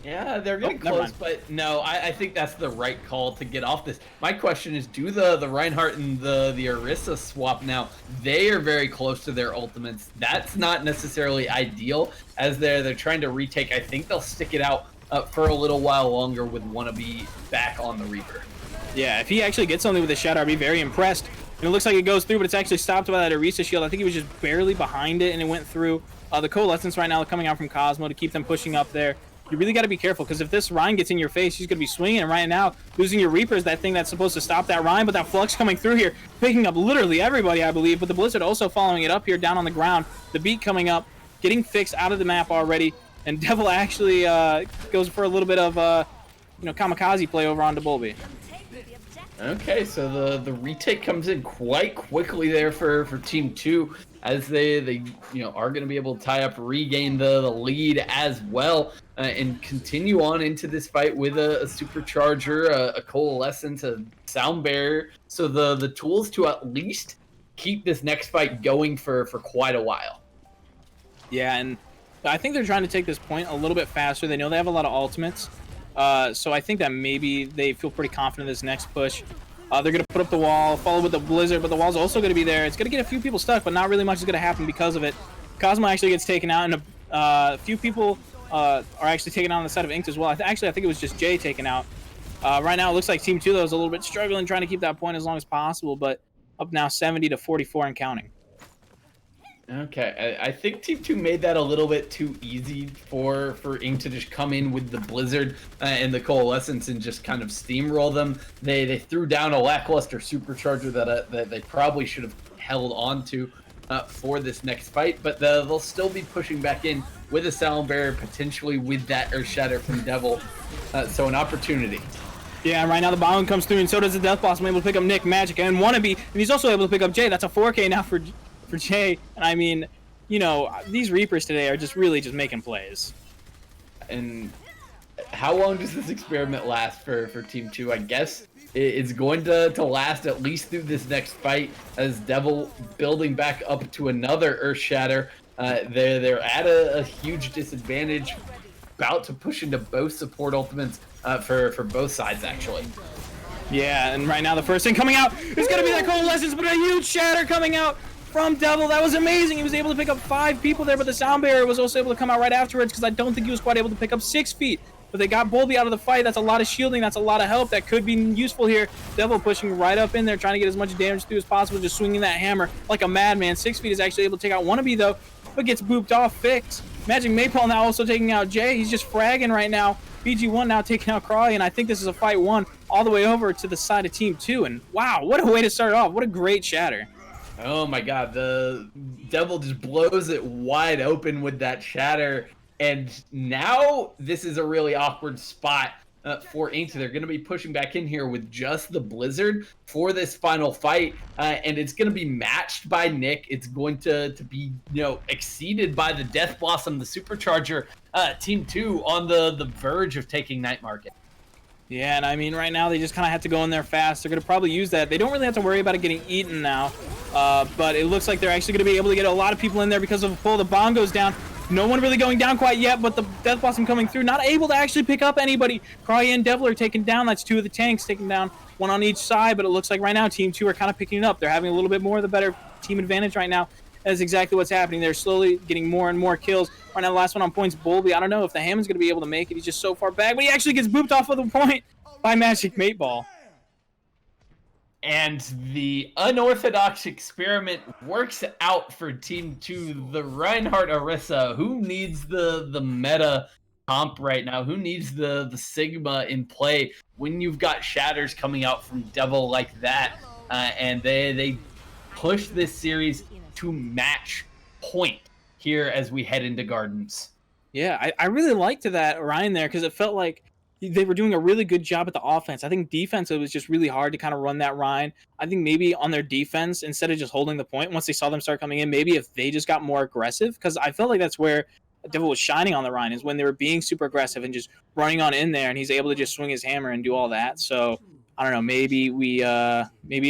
Speaker 3: Yeah, they're getting close, but no, I think that's the right call to get off this. My question is, do the Reinhardt and the Orisa swap now? They are very close to their ultimates. That's not necessarily ideal, as they're trying to retake. I think they'll stick it out for a little while longer with Wannabe back on the Reaper.
Speaker 2: Yeah, if he actually gets something with the shadow, I'd be very impressed. And it looks like it goes through, but it's actually stopped by that Orisa shield. I think he was just barely behind it, and it went through. The Coalescence right now coming out from Cosmo to keep them pushing up there. You really got to be careful, because if this Ryan gets in your face, he's going to be swinging. And right now, losing your Reaper is that thing that's supposed to stop that Ryan, but that Flux coming through here, picking up literally everybody, I believe. But the Blizzard also following it up here down on the ground. The beat coming up, getting fixed out of the map already. And Devil actually goes for a little bit of kamikaze play over onto Bulby.
Speaker 3: Okay, so the retake comes in quite quickly there for Team 2, as they are going to be able to tie up, regain the lead as well, and continue on into this fight with a supercharger, a coalescence, a sound barrier. So the tools to at least keep this next fight going for quite a while.
Speaker 2: Yeah, and I think they're trying to take this point a little bit faster. They know they have a lot of ultimates. So I think that maybe they feel pretty confident in this next push. They're going to put up the wall, follow with the Blizzard, but the wall's also going to be there. It's going to get a few people stuck, but not really much is going to happen because of it. Cosmo actually gets taken out, and a few people are actually taken out on the side of Inked as well. I think it was just Jay taken out. Right now, it looks like Team 2, though, is a little bit struggling, trying to keep that point as long as possible, but up now 70-44 and counting.
Speaker 3: Okay, I think Team 2 made that a little bit too easy for Ink to just come in with the Blizzard and the Coalescence and just kind of steamroll them. They threw down a lackluster supercharger that they probably should have held on to for this next fight, but they'll still be pushing back in with a Sound Barrier, potentially with that Earth Shatter from Devil. So an opportunity.
Speaker 2: Yeah, right now the bomb comes through, and so does the Death Blossom, able to pick up Nick, Magic, and Wannabe, and he's also able to pick up Jay. That's a 4K now for Jay. And I mean, these Reapers today are just really just making plays.
Speaker 3: And how long does this experiment last for Team 2? I guess it's going to last at least through this next fight, as Devil building back up to another Earth Shatter. They're at a huge disadvantage, about to push into both support ultimates for both sides, actually.
Speaker 2: Yeah, and right now the first thing coming out is going to be that Coalescence, but a huge Shatter coming out from Devil. That was amazing. He was able to pick up 5 people there, but the Sound Barrier was also able to come out right afterwards, because I don't think he was quite able to pick up 6 feet. But they got Bulby out of the fight. That's a lot of shielding. That's a lot of help. That could be useful here. Devil pushing right up in there, trying to get as much damage through as possible, just swinging that hammer like a madman. 6 feet is actually able to take out Wannabe, though, but gets booped off. Fixed. Magic Maypole now also taking out Jay. He's just fragging right now. BG1 now taking out Crawley, and I think this is a fight 1. all the way over to the side of Team 2. And wow, what a way to start off. What a great shatter.
Speaker 3: Oh my god, the Devil just blows it wide open with that shatter. And now this is a really awkward spot for Inked. They're going to be pushing back in here with just the Blizzard for this final fight. And it's going to be matched by Nick. It's going to be, exceeded by the Death Blossom, the Supercharger. Team 2 on the verge of taking Night Market.
Speaker 2: Yeah, and I mean, right now they just kind of have to go in there fast. They're going to probably use that. They don't really have to worry about it getting eaten now. But it looks like they're actually going to be able to get a lot of people in there because of a pull. The Bongo's down. No one really going down quite yet, but the Death Blossom coming through. Not able to actually pick up anybody. Cry and Devil are taken down. That's 2 of the tanks taken down, 1 on each side. But it looks like right now Team 2 are kind of picking it up. They're having a little bit more of the better team advantage right now. That's exactly what's happening. They're slowly getting more and more kills. Right now, the last one on points, Bolby. I don't know if the Hammond's going to be able to make it. He's just so far back, but he actually gets booped off of the point by Magic Mateball.
Speaker 3: And the unorthodox experiment works out for Team 2, the Reinhardt Orisa. Who needs the meta comp right now? Who needs the Sigma in play when you've got shatters coming out from Devil like that? And they push this series to match point here as we head into Gardens.
Speaker 2: Yeah, I really liked that Orion there because it felt like they were doing a really good job at the offense. I think defense, it was just really hard to kind of run that Ryan. I think maybe on their defense, instead of just holding the point, once they saw them start coming in, maybe if they just got more aggressive, because I felt like that's where Devil was shining on the Ryan, is when they were being super aggressive and just running on in there, and he's able to just swing his hammer and do all that. So I don't know, maybe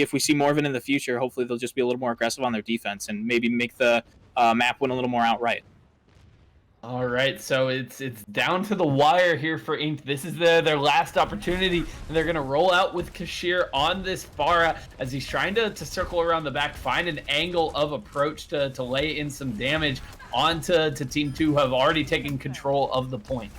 Speaker 2: if we see more of it in the future, hopefully they'll just be a little more aggressive on their defense and maybe make the map win a little more outright.
Speaker 3: All right, so it's down to the wire here for Inked. This is their last opportunity, and they're going to roll out with Kashir on this Pharah as he's trying to circle around the back, find an angle of approach to lay in some damage onto Team 2, who have already taken control of the point.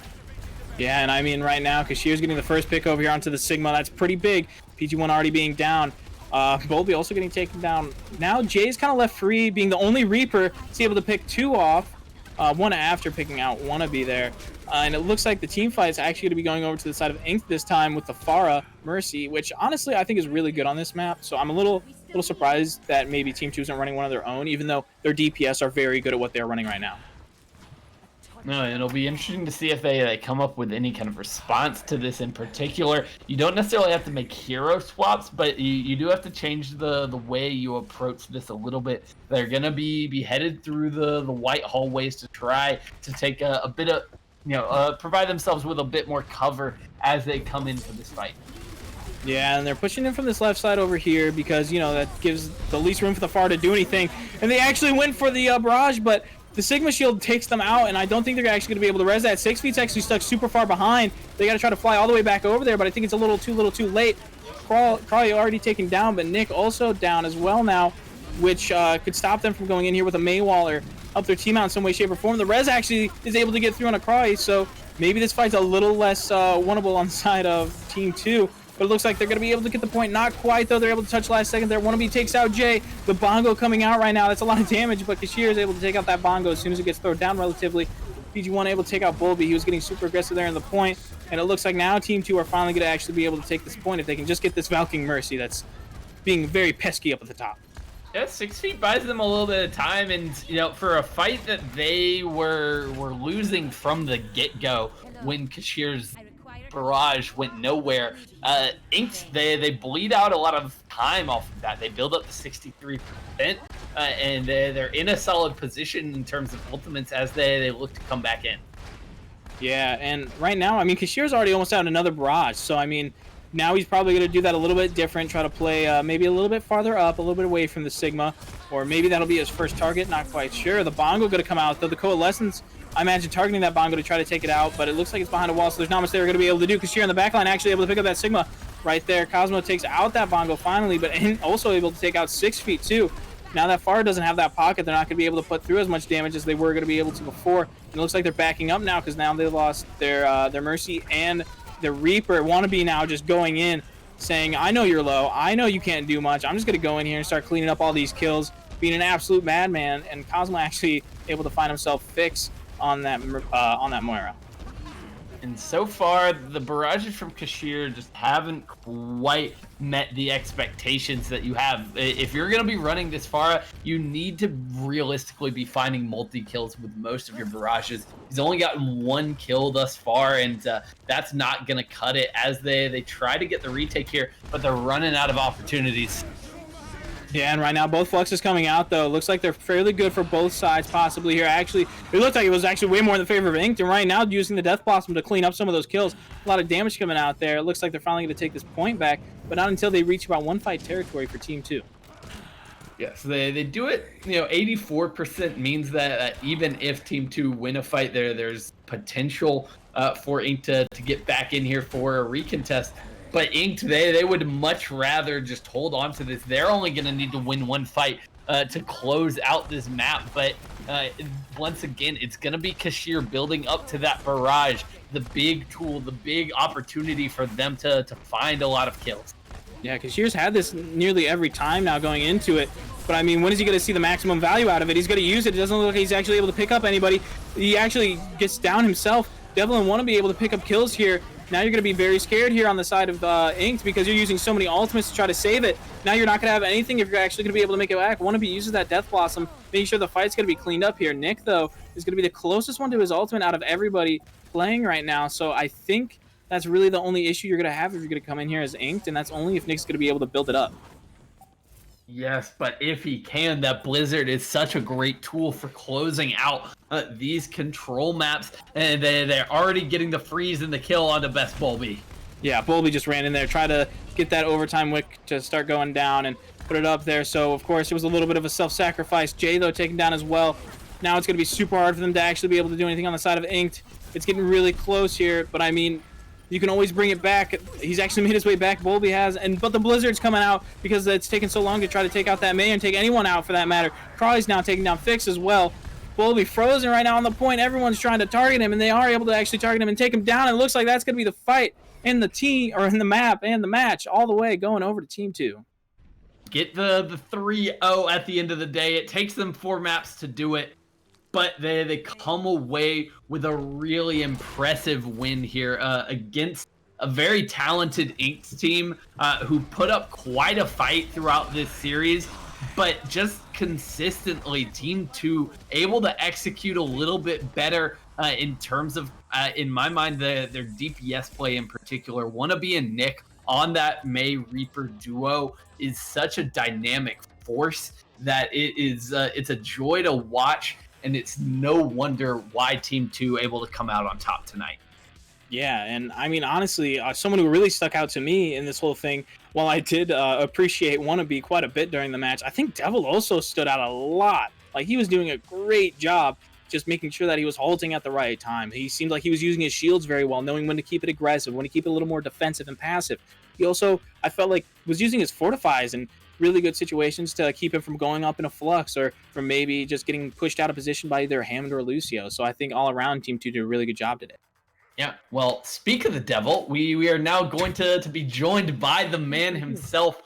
Speaker 2: Yeah, and I mean, right now, Kashir's getting the first pick over here onto the Sigma. That's pretty big. PG1 already being down. Bolby also getting taken down. Now Jay's kind of left free, being the only Reaper. He's able to pick 2 off. 1 after picking out Wannabe there. And it looks like the team fight is actually going to be going over to the side of Inked this time with the Pharah Mercy, which honestly I think is really good on this map. So I'm a little surprised that maybe Team 2 isn't running one of their own, even though their DPS are very good at what they're running right now.
Speaker 3: No, it'll be interesting to see if they come up with any kind of response to this in particular. You don't necessarily have to make hero swaps, but you do have to change the way you approach this a little bit. They're going to be headed through the white hallways to try to take a bit of, provide themselves with a bit more cover as they come into this fight.
Speaker 2: Yeah, and they're pushing in from this left side over here because, that gives the least room for the Pharah to do anything. And they actually went for the barrage, but the Sigma Shield takes them out, and I don't think they're actually going to be able to res that. 6 feet's actually stuck super far behind. They got to try to fly all the way back over there, but I think it's a little too late. Crawley already taken down, but Nick also down as well now, which could stop them from going in here with a Maywaller, help their team out in some way, shape, or form. The res actually is able to get through on a Crawley, so maybe this fight's a little less winnable on the side of Team 2. But it looks like they're going to be able to get the point. Not quite, though. They're able to touch last second there. Wannabe takes out Jay. The Bongo coming out right now. That's a lot of damage, but Kashir is able to take out that Bongo as soon as it gets thrown down relatively. PG1 able to take out Bolby. He was getting super aggressive there in the point. And it looks like now Team 2 are finally going to actually be able to take this point if they can just get this Valking Mercy that's being very pesky up at the top.
Speaker 3: Yeah, 6 feet buys them a little bit of time, and for a fight that they were losing from the get-go when Kashir's barrage went nowhere. Inked, they bleed out a lot of time off of that. They build up to 63%, and they're in a solid position in terms of ultimates as they look to come back in.
Speaker 2: Yeah, and right now, I mean, Kashir's already almost out another barrage, so I mean, now he's probably going to do that a little bit different, try to play maybe a little bit farther up, a little bit away from the Sigma, or maybe that'll be his first target, not quite sure. The Bongo going to come out, though. The Coalescence, I imagine, targeting that Bongo to try to take it out, but it looks like it's behind a wall, so there's not much they're going to be able to do. Kashir in the backline actually able to pick up that Sigma right there. Cosmo takes out that Bongo finally, but also able to take out 6 feet, too. Now that Pharah doesn't have that pocket, they're not going to be able to put through as much damage as they were going to be able to before. And it looks like they're backing up now because now they lost their Mercy and the Reaper. Wannabe now just going in, saying, I know you're low. I know you can't do much. I'm just going to go in here and start cleaning up all these kills, being an absolute madman. And Cosmo actually able to find himself fix on that Moira.
Speaker 3: And so far, the barrages from Kashir just haven't quite met the expectations that you have. If you're going to be running this far, you need to realistically be finding multi-kills with most of your barrages. He's only gotten 1 kill thus far, and that's not going to cut it as they try to get the retake here, but they're running out of opportunities.
Speaker 2: Yeah, and right now both fluxes coming out though. Looks like they're fairly good for both sides possibly here. Actually, it looked like it was actually way more in the favor of Inked, and right now using the Death Blossom to clean up some of those kills. A lot of damage coming out there. It looks like they're finally going to take this point back, but not until they reach about 1 fight territory for Team 2.
Speaker 3: Yes, they do it. 84% means that even if Team 2 win a fight, there's potential for Inked to get back in here for a recontest. But Inked, they would much rather just hold on to this. They're only going to need to win 1 fight to close out this map. But once again, it's going to be Kashir building up to that barrage, the big tool, the big opportunity for them to find a lot of kills.
Speaker 2: Yeah, Kashir's had this nearly every time now going into it. But I mean, when is he going to see the maximum value out of it? He's going to use it. It doesn't look like he's actually able to pick up anybody. He actually gets down himself. Devlin want to be able to pick up kills here. Now you're going to be very scared here on the side of Inked because you're using so many ultimates to try to save it. Now you're not going to have anything if you're actually going to be able to make it back. Wannabe uses that Death Blossom, making sure the fight's going to be cleaned up here. Nick, though, is going to be the closest one to his ultimate out of everybody playing right now. So I think that's really the only issue you're going to have if you're going to come in here as Inked, and that's only if Nick's going to be able to build it up.
Speaker 3: Yes, but if he can, that Blizzard is such a great tool for closing out these control maps, and they're already getting the freeze and the kill onto Best Bulby.
Speaker 2: Yeah, Bulby just ran in there, tried to get that overtime wick to start going down and put it up there. So, of course, it was a little bit of a self-sacrifice. Jay, though, taken down as well. Now it's going to be super hard for them to actually be able to do anything on the side of Inked. It's getting really close here, but I mean, you can always bring it back. He's actually made his way back. Bulby has, but the Blizzard's coming out because it's taken so long to try to take out that Mayor and take anyone out for that matter. Crawley's now taking down Fix as well. Bulby frozen right now on the point. Everyone's trying to target him, and they are able to actually target him and take him down. And it looks like that's going to be the fight in the team or in the map and the match all the way going over to Team 2.
Speaker 3: Get the 3-0 at the end of the day. It takes them 4 maps to do it, but they come away with a really impressive win here against a very talented Inked team who put up quite a fight throughout this series, but just consistently Team 2 able to execute a little bit better in terms of, in my mind, their DPS play in particular. Wannabe and Nick on that May Reaper duo is such a dynamic force that it's a joy to watch. And it's no wonder why Team 2 able to come out on top tonight.
Speaker 2: Yeah, and I mean, honestly, someone who really stuck out to me in this whole thing, while I did appreciate Wannabe quite a bit during the match, I think Devil also stood out a lot. Like, he was doing a great job just making sure that he was halting at the right time. He seemed like he was using his shields very well, knowing when to keep it aggressive, when to keep it a little more defensive and passive. He also, I felt like, was using his fortifies and really good situations to keep him from going up in a flux or from maybe just getting pushed out of position by either Hammond or Lucio. So I think all around Team 2 did a really good job today.
Speaker 3: Yeah, well, speak of the Devil, we are now going to be joined by the man himself,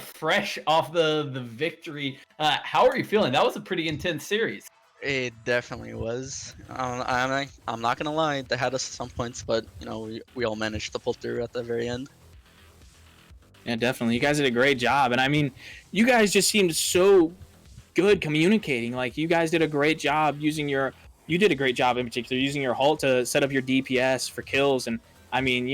Speaker 3: fresh off the victory. How are you feeling? That was a pretty intense series.
Speaker 4: It definitely was. I'm not gonna lie, they had us at some points, but we all managed to pull through at the very end.
Speaker 2: Yeah, definitely. You guys did a great job. And I mean, you guys just seemed so good communicating. Like, you guys did a great job you did a great job in particular using your halt to set up your DPS for kills. And I mean,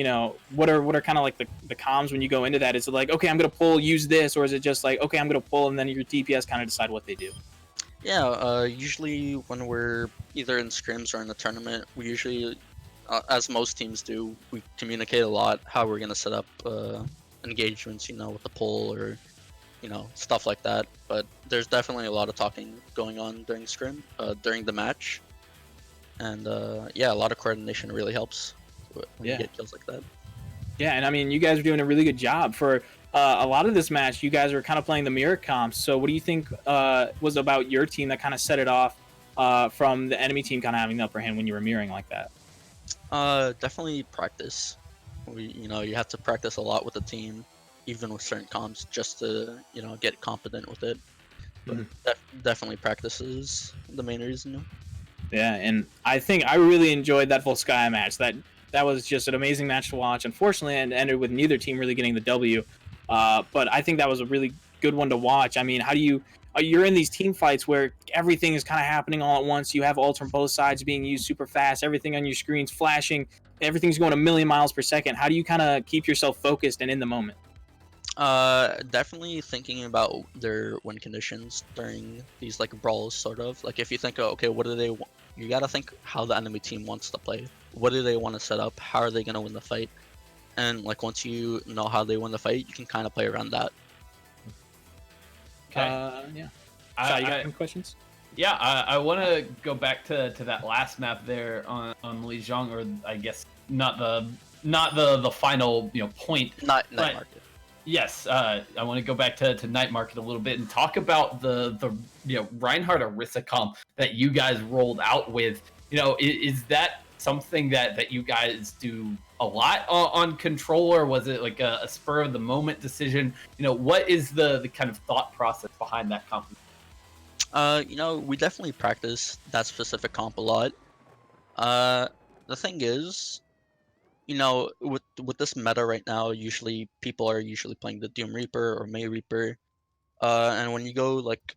Speaker 2: what are kind of like the comms when you go into that? Is it like, okay, I'm going to pull, use this? Or is it just like, okay, I'm going to pull, and then your DPS kind of decide what they do?
Speaker 4: Yeah, usually when we're either in scrims or in the tournament, we usually, as most teams do, we communicate a lot how we're going to set up engagements, with the pull or, stuff like that. But there's definitely a lot of talking going on during scrim, during the match. And yeah, a lot of coordination really helps when you get kills like that.
Speaker 2: Yeah, and I mean, you guys are doing a really good job. For a lot of this match, you guys were kind of playing the mirror comps. So what do you think was about your team that kind of set it off from the enemy team kind of having the upper hand when you were mirroring like that?
Speaker 4: Definitely practice. You have to practice a lot with the team, even with certain comps, just to get competent with it. But definitely practice is the main reason.
Speaker 2: Yeah, and I think I really enjoyed that Volskaya match. That that was just an amazing match to watch. Unfortunately, it ended with neither team really getting the W. But I think that was a really good one to watch. I mean, how do you? You're in these team fights where everything is kind of happening all at once. You have ults from both sides being used super fast. Everything on your screen's flashing. Everything's going a million miles per second. How do you kind of keep yourself focused and in the moment?
Speaker 4: Definitely thinking about their win conditions during these like brawls, sort of. Like if you think, oh, okay, what do they want? You gotta think how the enemy team wants to play. What do they want to set up? How are they gonna win the fight? And like once you know how they win the fight, you can kind of play around that.
Speaker 2: Okay. Yeah. Shai, you got any questions?
Speaker 3: Yeah, I want to go back to that last map there on Lijiang, or I guess not the final point.
Speaker 4: Night
Speaker 3: but
Speaker 4: market.
Speaker 3: Yes, I want to go back to Night Market a little bit and talk about the Reinhardt Orisa comp that you guys rolled out with. Is that something that you guys do a lot on Control, or was it like a spur of the moment decision? What is the kind of thought process behind that comp?
Speaker 4: We definitely practice that specific comp a lot. The thing is, with this meta right now, usually people are playing the Doom Reaper or May Reaper, and when you go like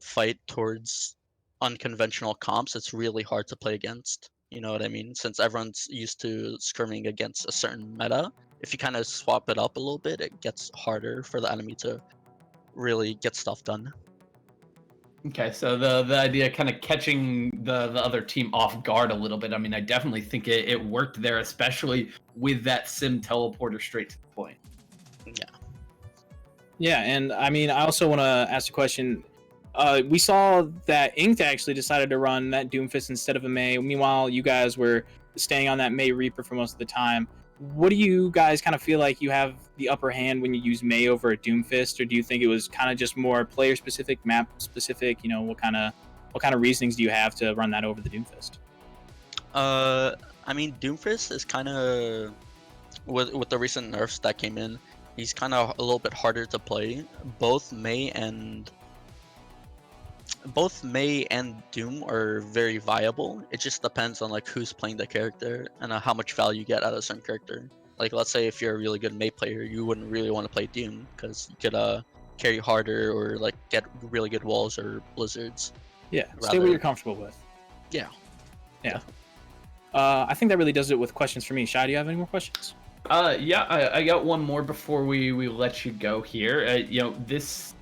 Speaker 4: fight towards unconventional comps, it's really hard to play against. You know what I mean? Since everyone's used to scrimming against a certain meta, if you kind of swap it up a little bit, it gets harder for the enemy to really get stuff done.
Speaker 3: Okay, so the idea kind of catching the other team off guard a little bit. I mean, I definitely think it worked there, especially with that sim teleporter straight to the point.
Speaker 4: Yeah.
Speaker 2: Yeah, and I mean, I also want to ask a question. We saw that Inked actually decided to run that Doomfist instead of a May. Meanwhile, you guys were staying on that May Reaper for most of the time. What do you guys kind of feel like you have the upper hand when you use May over a Doomfist, or do you think it was kind of just more player specific, map specific? What kind of reasonings do you have to run that over the Doomfist?
Speaker 4: I mean, Doomfist is kind of with the recent nerfs that came in, he's kind of a little bit harder to play. Both May and Doom are very viable. It just depends on like who's playing the character and how much value you get out of a certain character. Like let's say if you're a really good May player, you wouldn't really want to play Doom because you could carry harder or like get really good walls or blizzards.
Speaker 2: Yeah, stay what you're comfortable with.
Speaker 4: Yeah.
Speaker 2: I think that really does it with questions for me. Shai, do you have any more questions?
Speaker 3: Yeah, I got one more before we let you go here. This.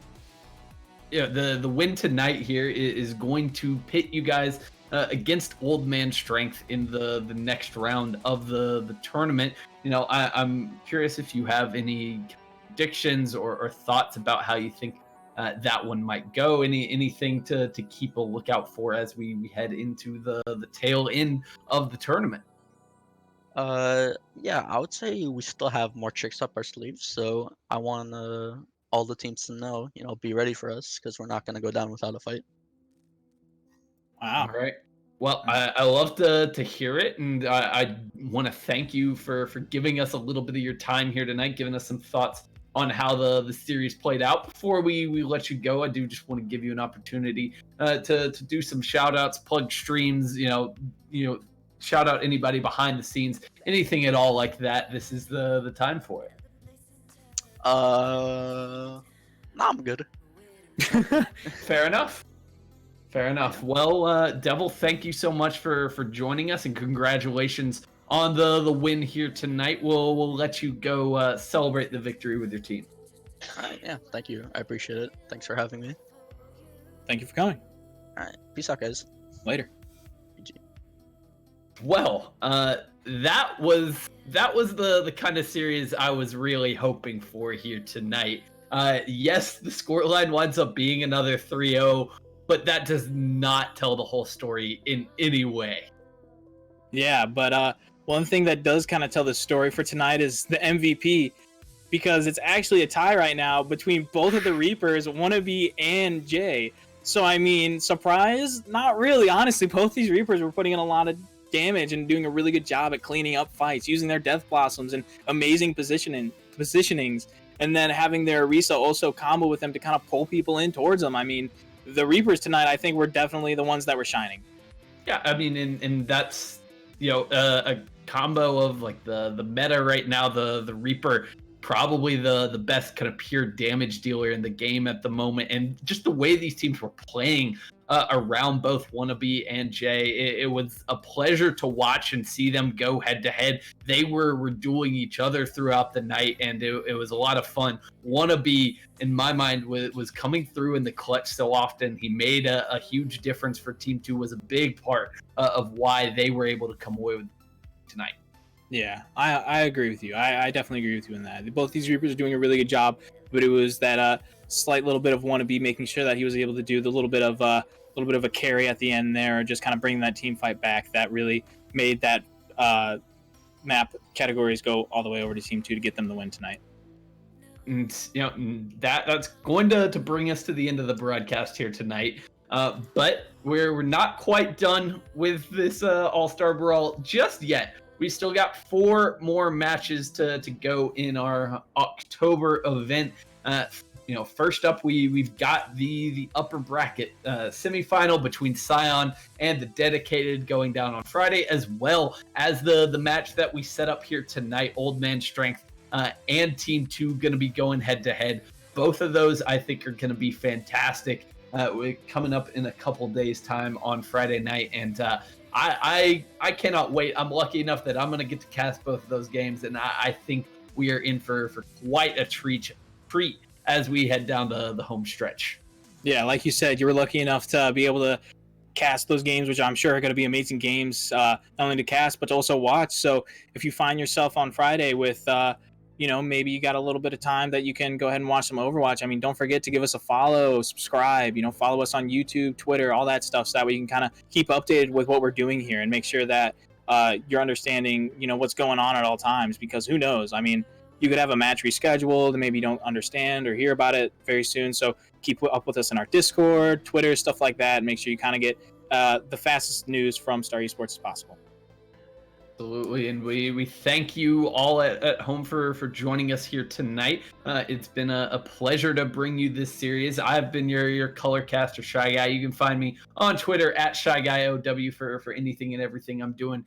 Speaker 3: Yeah, the win tonight here is going to pit you guys against Old Man Strength in the next round of the tournament. I'm curious if you have any predictions or thoughts about how you think that one might go. Anything to keep a lookout for as we head into the tail end of the tournament.
Speaker 4: Yeah, I would say we still have more tricks up our sleeves, so I want all the teams to know, be ready for us because we're not going to go down without a fight.
Speaker 2: Wow.
Speaker 3: All right. Well, I love to hear it, and I want to thank you for giving us a little bit of your time here tonight, giving us some thoughts on how the series played out. Before we let you go, I do just want to give you an opportunity to do some shout outs, plug streams, shout out anybody behind the scenes, anything at all like that. This is the time for it.
Speaker 4: No, I'm good.
Speaker 3: Fair enough. Well, Devil, thank you so much for joining us, and congratulations on the win here tonight. We'll let you go celebrate the victory with your team.
Speaker 4: All right, yeah, thank you. I appreciate it. Thanks for having me.
Speaker 2: Thank you for coming.
Speaker 4: All right, peace out, guys.
Speaker 2: Later.
Speaker 3: Well, that was the kind of series I was really hoping for here tonight. Yes, the scoreline winds up being another 3-0, but that does not tell the whole story in any way.
Speaker 2: Yeah, but one thing that does kind of tell the story for tonight is the MVP, because it's actually a tie right now between both of the Reapers, Wannabe and Jay. So, I mean, surprise? Not really. Honestly, both these Reapers were putting in a lot of damage and doing a really good job at cleaning up fights, using their Death Blossoms and amazing positionings, and then having their Orisa also combo with them to kind of pull people in towards them. I mean, the Reapers tonight, I think, were definitely the ones that were shining.
Speaker 3: Yeah, I mean, and that's a combo of like the meta right now, the Reaper, probably the best kind of pure damage dealer in the game at the moment, and just the way these teams were playing around both Wannabe and Jay, it was a pleasure to watch and see them go head to head. They were dueling each other throughout the night, and it was a lot of fun. Wannabe, in my mind, was coming through in the clutch so often. He made a huge difference for Team 2, was a big part of why they were able to come away with tonight.
Speaker 2: Yeah, I agree with you. I definitely agree with you in that. Both these Reapers are doing a really good job, but it was that slight little bit of Wannabe making sure that he was able to do the little bit of a carry at the end there, just kind of bringing that team fight back. That really made that map categories go all the way over to Team 2 to get them the win tonight.
Speaker 3: And that's going to bring us to the end of the broadcast here tonight. But we're not quite done with this All-Star Brawl just yet. We still got 4 more matches to go in our October event. First up, we've got the upper bracket semifinal between Scion and the Dedicated going down on Friday, as well as the match that we set up here tonight, Old Man Strength and Team 2 going to be going head to head. Both of those I think are going to be fantastic. Coming up in a couple days time on Friday night, and I cannot wait. I'm lucky enough that I'm going to get to cast both of those games, and I think we are in for quite a treat as we head down the home stretch.
Speaker 2: Yeah, like you said, you were lucky enough to be able to cast those games, which I'm sure are going to be amazing games, not only to cast but to also watch. So if you find yourself on Friday with maybe you got a little bit of time that you can go ahead and watch some Overwatch. I mean, don't forget to give us a follow, subscribe, follow us on YouTube, Twitter, all that stuff, so that we can kind of keep updated with what we're doing here and make sure that you're understanding, what's going on at all times, because who knows? I mean, you could have a match rescheduled and maybe you don't understand or hear about it very soon. So keep up with us in our Discord, Twitter, stuff like that, and make sure you kind of get the fastest news from Star Esports as possible.
Speaker 3: Absolutely, and we thank you all at home for joining us here tonight. It's been a pleasure to bring you this series. I've been your color caster, Shy Guy. You can find me on Twitter at ShyGuyOW for anything and everything I'm doing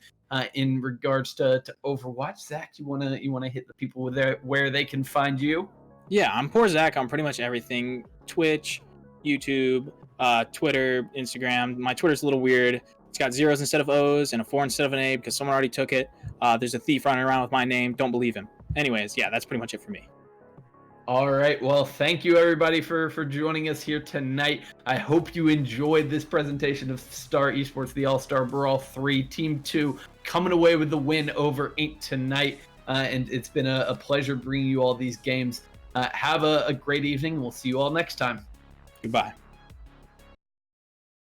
Speaker 3: in regards to Overwatch. Zach, you wanna hit the people where they can find you?
Speaker 2: Yeah, I'm poor Zach on pretty much everything: Twitch, YouTube, Twitter, Instagram. My Twitter's a little weird. It's got zeros instead of O's and a 4 instead of an A because someone already took it. There's a thief running around with my name. Don't believe him. Anyways, yeah, that's pretty much it for me.
Speaker 3: All right. Well, thank you everybody for joining us here tonight. I hope you enjoyed this presentation of Star Esports, the All-Star Brawl 3. Team 2 coming away with the win over 8 tonight. And it's been a pleasure bringing you all these games. Have a great evening. We'll see you all next time.
Speaker 2: Goodbye.